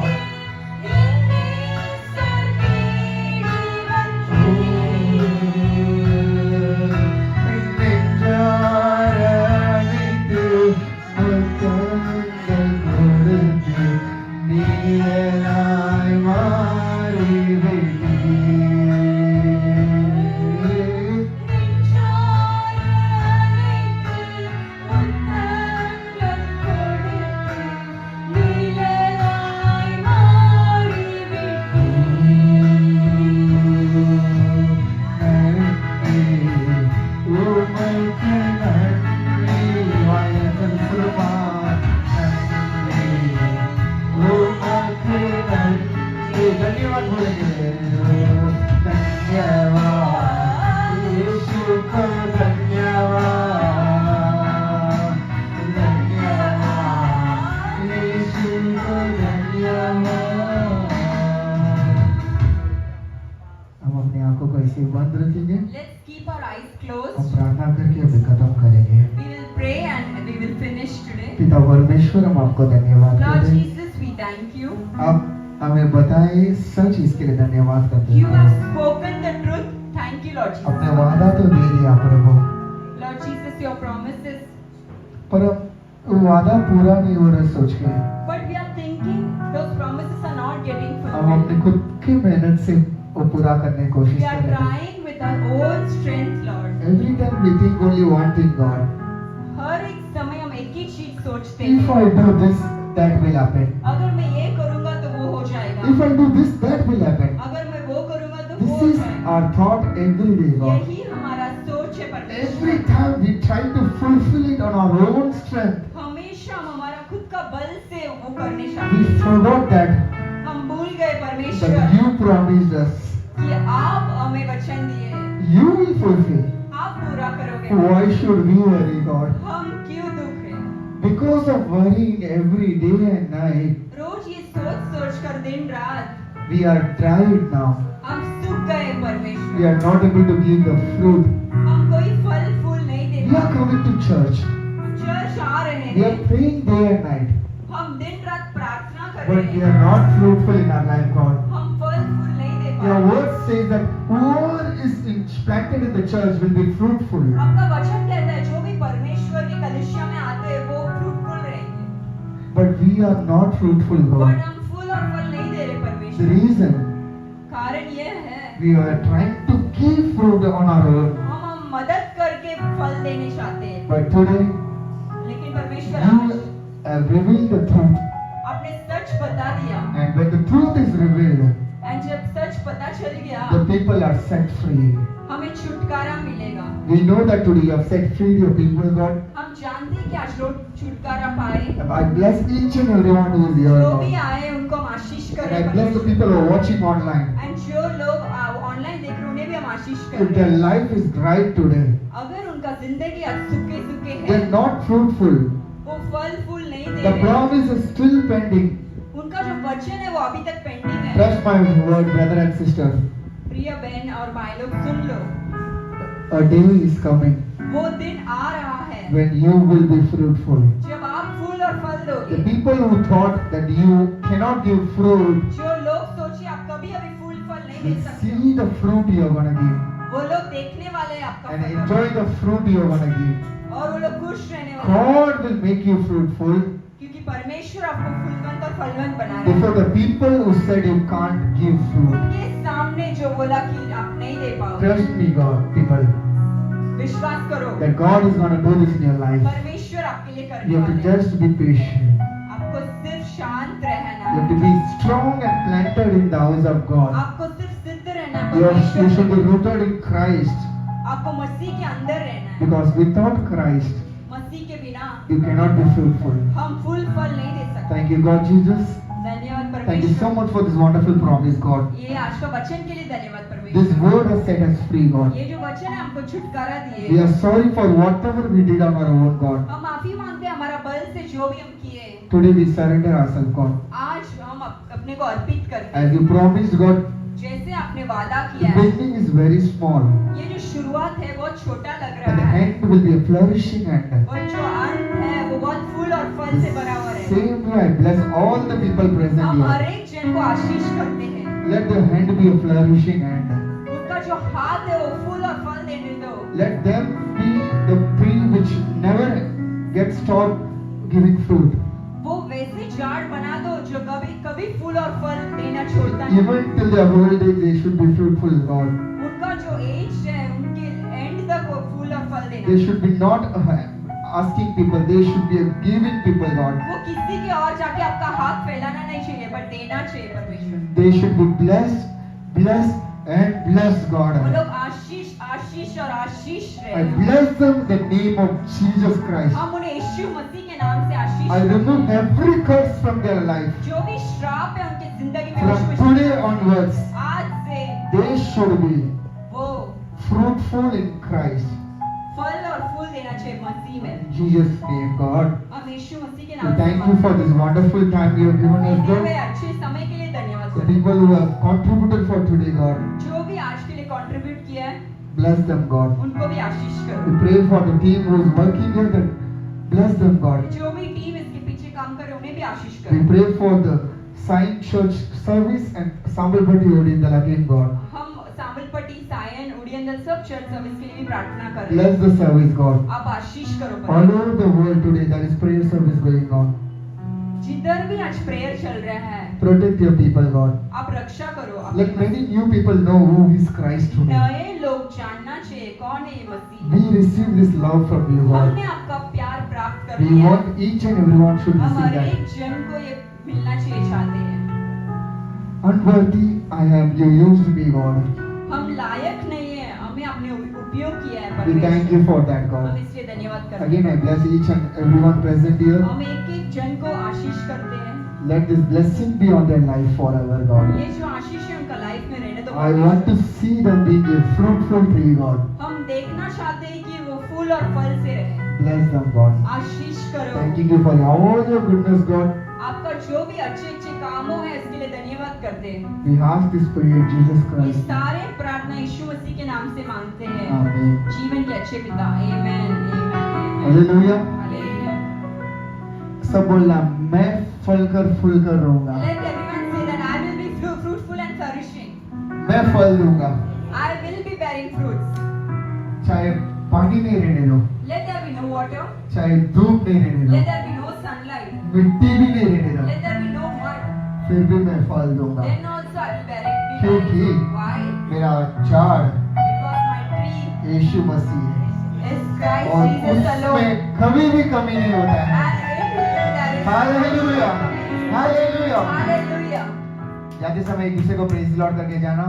पिता परमेश्वर, हम आपको धन्यवाद Lord करते हैं। Jesus, we thank you. आप हमें बताए सच, इसके लिए धन्यवाद करते You have हैं। spoken the truth. Thank you, Lord अपने Jesus. वादा तो दे दिया प्रभु, Lord Jesus, your promises. पर वो वादा पूरा नहीं हो रहा सोच के But we are thinking those promises are not getting हम अपने fulfilled. खुद की मेहनत से वो पूरा करने की कोशिश We are कर रहे हैं। trying with our own strength, Lord. Every time we think only one thing, God. हर एक समय हम एक ही चीज सोचते If I हैं, do this, that will happen. अगर मैं ये करूंगा तो वो हो जाएगा, If I do this, that will happen. अगर मैं वो करूंगा तो वो This हो is जाएगा। our thought every day, God. यही हमारा सोच है Every परमेश्वर। time we try to fulfill it on our own strength, हमेशा हम हमारा खुद का बल से वो करने we चाहते हैं। forgot that हम भूल गए that परमेश्वर you promised us. कि आप हमें वचन दिए, You will fulfill. आप पूरा करोगे। Why should we worry, God? हम क्यों दुख है? Because of worrying every day and night, रोज ये सोच कर दिन रात we are tired now. हम सूख गए We परमेश्वर। are not able to give the fruit. हम कोई फल फूल नहीं दे We are coming to church. Church आ रहे We are हैं, praying day and night. हम दिन रात प्रार्थना कर But रहे we हैं, are not fruitful in our life, God. हम फल फूल नहीं दे पा Your रहे। word says that whoever is planted in the church will be fruitful. आपका वचन कहता है जो भी परमेश्वर की कलीसिया में आते हैं वो फ्रूटफुल रहेंगे। But we are not fruitful, but God. हम फूल और फल नहीं दे रहे The परमेश्वर। reason कारण ये है we are trying to give fruit on our own. हम मदद करके फल देने चाहते हैं, But today, लेकिन परमेश्वर आज you have revealed the truth. आपने सच बता दिया, And when the truth is revealed, और जब सच पता चल गया the people are set free. हमें छुटकारा मिलेगा। We know that today you have set free your people, God. हम जानते हैं कि आज लोग छुटकारा पाए। I bless each and everyone who is here, जो भी God. आए उनको हम आशीष And करें I bless the people who are watching online. और जो लोग ऑनलाइन देख रहे हैं उन्हें भी हम आशीष If करें। their life is dry today, अगर उनका जिंदगी आज सूखे सूखे they है, are not fruitful. वो फल फूल नहीं दे The रहे, promise is still pending. उनका जो वचन है वो अभी तक पेंडिंग है। Trust my word, brother and sister. प्रिय बहन और भाई लोग सुन लो, A day is coming वो दिन आ रहा है when you will be fruitful. जब आप फूल और फल The दोगे। people who thought that you cannot give fruit जो लोग सोचे आप कभी अभी फूल फल नहीं दे will सकते, see the fruit you are gonna give वो लोग देखने वाले हैं आपका and फल enjoy the fruit you are gonna give. और वो लोग खुश रहने वाले हैं, God will make you fruitful क्योंकि परमेश्वर आपको फूलवंत और फलवंत बना रहे before हैं। the people who said you can't give fruit. उनके सामने जो बोला कि आप नहीं दे पाओगे, Trust me, God, people, विश्वास करो that God is gonna do this in your life. परमेश्वर आपके लिए करने You have वाले to हैं। just be patient. आपको सिर्फ शांत रहना You have to है, be strong and planted in the house of God. आपको सिर्फ सिद्ध रहना है You should be परमेश्वर, rooted in Christ, आपको मसीह के अंदर रहना है। because without Christ मसीह के बिना you cannot be fruitful. हम फूल फल नहीं दे सकते। Thank you, God Jesus. धन्यवाद Thank you so परमेश्वर, much for this wonderful promise, God. ये आज का वचन के लिए धन्यवाद This परमेश्वर। word has set us free, God. ये जो वचन है हमको छुटकारा We दिए। are sorry for whatever we did on our own, God. हम माफी मांगते हैं हमारा बल से जो भी हम किए। Today we surrender ourselves, God. आज हम अपने को अर्पित करते As हैं, you promised, God, जैसे आपने वादा the किया है। beginning is very small, ये जो शुरुआत है बहुत छोटा लग and the रहा है, end will be a flourishing end. और जो अंत है वो बहुत फूल और फल से भरा हुआ है। Same way, I bless all the people present हम हर here. एक जन को आशीष करते हैं, Let their hand be a flourishing hand. उनका जो हाथ है वो फूल और फल देने दो। Let them be the tree which never gets stopped giving fruit. वो वैसे झाड़ बना दो जो कभी कभी फूल और फल देना छोड़ता नहीं। Even till their old age, they should be fruitful, God. उनका जो एज है उनके एंड तक वो फूल और फल देना। They should be not asking people, they should be giving people, God. वो किसी के और जाके आपका हाथ फैलाना नहीं चाहिए पर देना चाहिए परमेश्वर। They should be blessed, blessed, and blessed, वो God. लोग आशीष आशीष और आशीष I रहे। bless them in the name of Jesus Christ. हम उन्हें यीशु मसीह के नाम से आशीष I करते remove हैं। every curse from their life. जो भी श्राप है उनकी जिंदगी में From Yeshu today Masih onwards, आज से they should be वो fruitful in Christ. फल और फूल देना चाहिए मसीह में। In Jesus' name, God. हम यीशु मसीह के We नाम से thank you for this wonderful time you have given us, इतने हुए God. अच्छे समय के लिए धन्यवाद The करते हैं। people who have contributed for today, God. जो भी आज के लिए कंट्रीब्यूट किया है Bless them, God. उनको भी आशीष करो। We pray for the team who is working here, that bless Bless them, God. जो भी टीम इसके पीछे काम करे उन्हें भी आशीष We करो। pray for the Sign Church service and Sambalpati Odindal again, God. हम सामलपट्टी सायन उड़ियंदल सब चर्च सर्विस के लिए भी प्रार्थना कर रहे Bless हैं। the service, God. आप आशीष करो All परमेश्वर। over the world today, there is prayer service going on. जिधर भी आज प्रेयर चल रहा है, Protect your people, God. आप रक्षा करो। Let many new people know who is Christ today. नए लोग जानना चाहिए कौन है ये मसीह। We receive this love from you, God. हमने आपका प्यार प्राप्त कर We लिया। want each and everyone should हम receive हर एक that. जन को ये मिलना चाहिए चाहते हैं। Unworthy I am, you used me, God. हम लायक नहीं है, हमें आपने उपयोग किया है We thank परमेश्वर। you for that, हम God. इसलिए धन्यवाद करते Again, हैं। I bless each and everyone present here. हम एक एक जन को आशीष करते हैं। Let this blessing be on their life forever, God. ये जो आशीष है उनका लाइफ में रहने दो। I want to see them being a fruitful tree, God. हम देखना चाहते हैं कि वो फूल और फल से रहे। Bless them, God. आशीष करो। Thanking you for all your goodness, God. आपका जो भी अच्छे अच्छे कामों है इसके लिए धन्यवाद करते हैं। We ask this prayer in Jesus ये Christ. सारे प्रार्थना यीशु मसीह के नाम से मांगते हैं। Amen. जीवन के अच्छे पिता। आमेन। Hallelujah. हालेलुया। सब बोलना, मैं फलकर फूलकर रहूंगा. Let everyone say that I will be fruitful and flourishing. मैं फल दूंगा. I will be bearing fruits. चाहे पानी नहीं रहने दो, Let there be no water. चाहे धूप नहीं रहने Let दो, there be no sunlight. मिट्टी भी नहीं रहने दो, Let there be no mud. फिर भी मैं फल दूंगा. Then also I will be क्योंकि bearing. Why? मेरा झाड़ Because my tree यीशु मसीह है is Christ और Jesus alone. उसमें कभी भी कमी नहीं होता है. And in him there is hallelujah, hallelujah. Hallelujah. जाते समय एक दूसरे को प्रेज लॉर्ड करके जाना.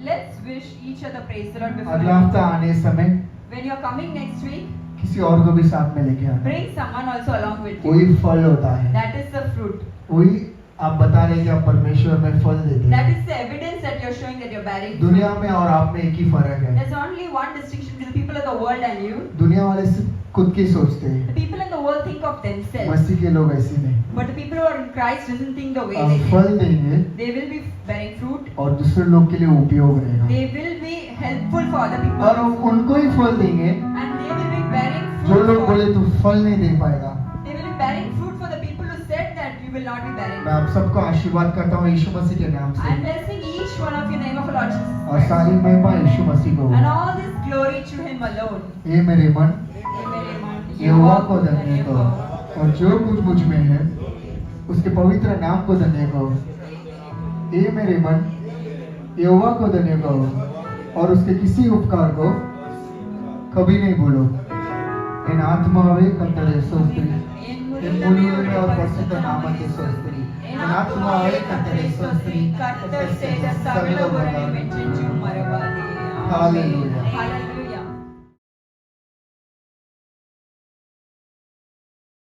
Let's wish each other praise the Lord before अगला you. हफ्ता आने समय When you're coming next week, किसी और को भी साथ में लेके आना. bring someone also along with you. वही फल होता है. That is the fruit. वही आप बता रहे कि आप परमेश्वर में फल देते That हैं. is the evidence that you're showing that you're bearing. दुनिया में और आप में एक ही फर्क है. There's only one distinction between the people of the world and you. दुनिया वाले सिर्फ खुद की सोचते The हैं. people in the world think of themselves. मसीह के लोग ऐसे नहीं. But the people who are in Christ doesn't think the way आप they फल think. देंगे They will be bearing fruit. और दूसरे लोग के लिए उपयोग रहेगा. They will be helpful for other people. और हम उनको ही फल देंगे And they will be bearing जो fruit लोग for, बोले तू फल नहीं दे पाएगा. they will be bearing fruit for the people who said that you will not be bearing. मैं आप सबको आशीर्वाद करता हूँ यीशु मसीह के नाम I'm से. blessing each one of you in the name of Lord Jesus और Christ. सारी महिमा यीशु मसीह को. And all this glory to Him alone. ये मेरे मन ये मेरे मन यहोवा को धन्य करो और जो कुछ मुझ में है उसके पवित्र नाम को धन्य करो. ये मेरे मन यहोवा को धन्य करो और उसके किसी उपकार को कभी नहीं भूलो. इन आत्मावे कतरे सोस्त्री इन मुनियों और परिशुद्ध नामके सोस्त्री इन आत्मावे कतरे सोस्त्री कर्तर से दस्तावेज़ों को रिमेंशन जो मरवा दिया. हालेलुया. Hallelujah.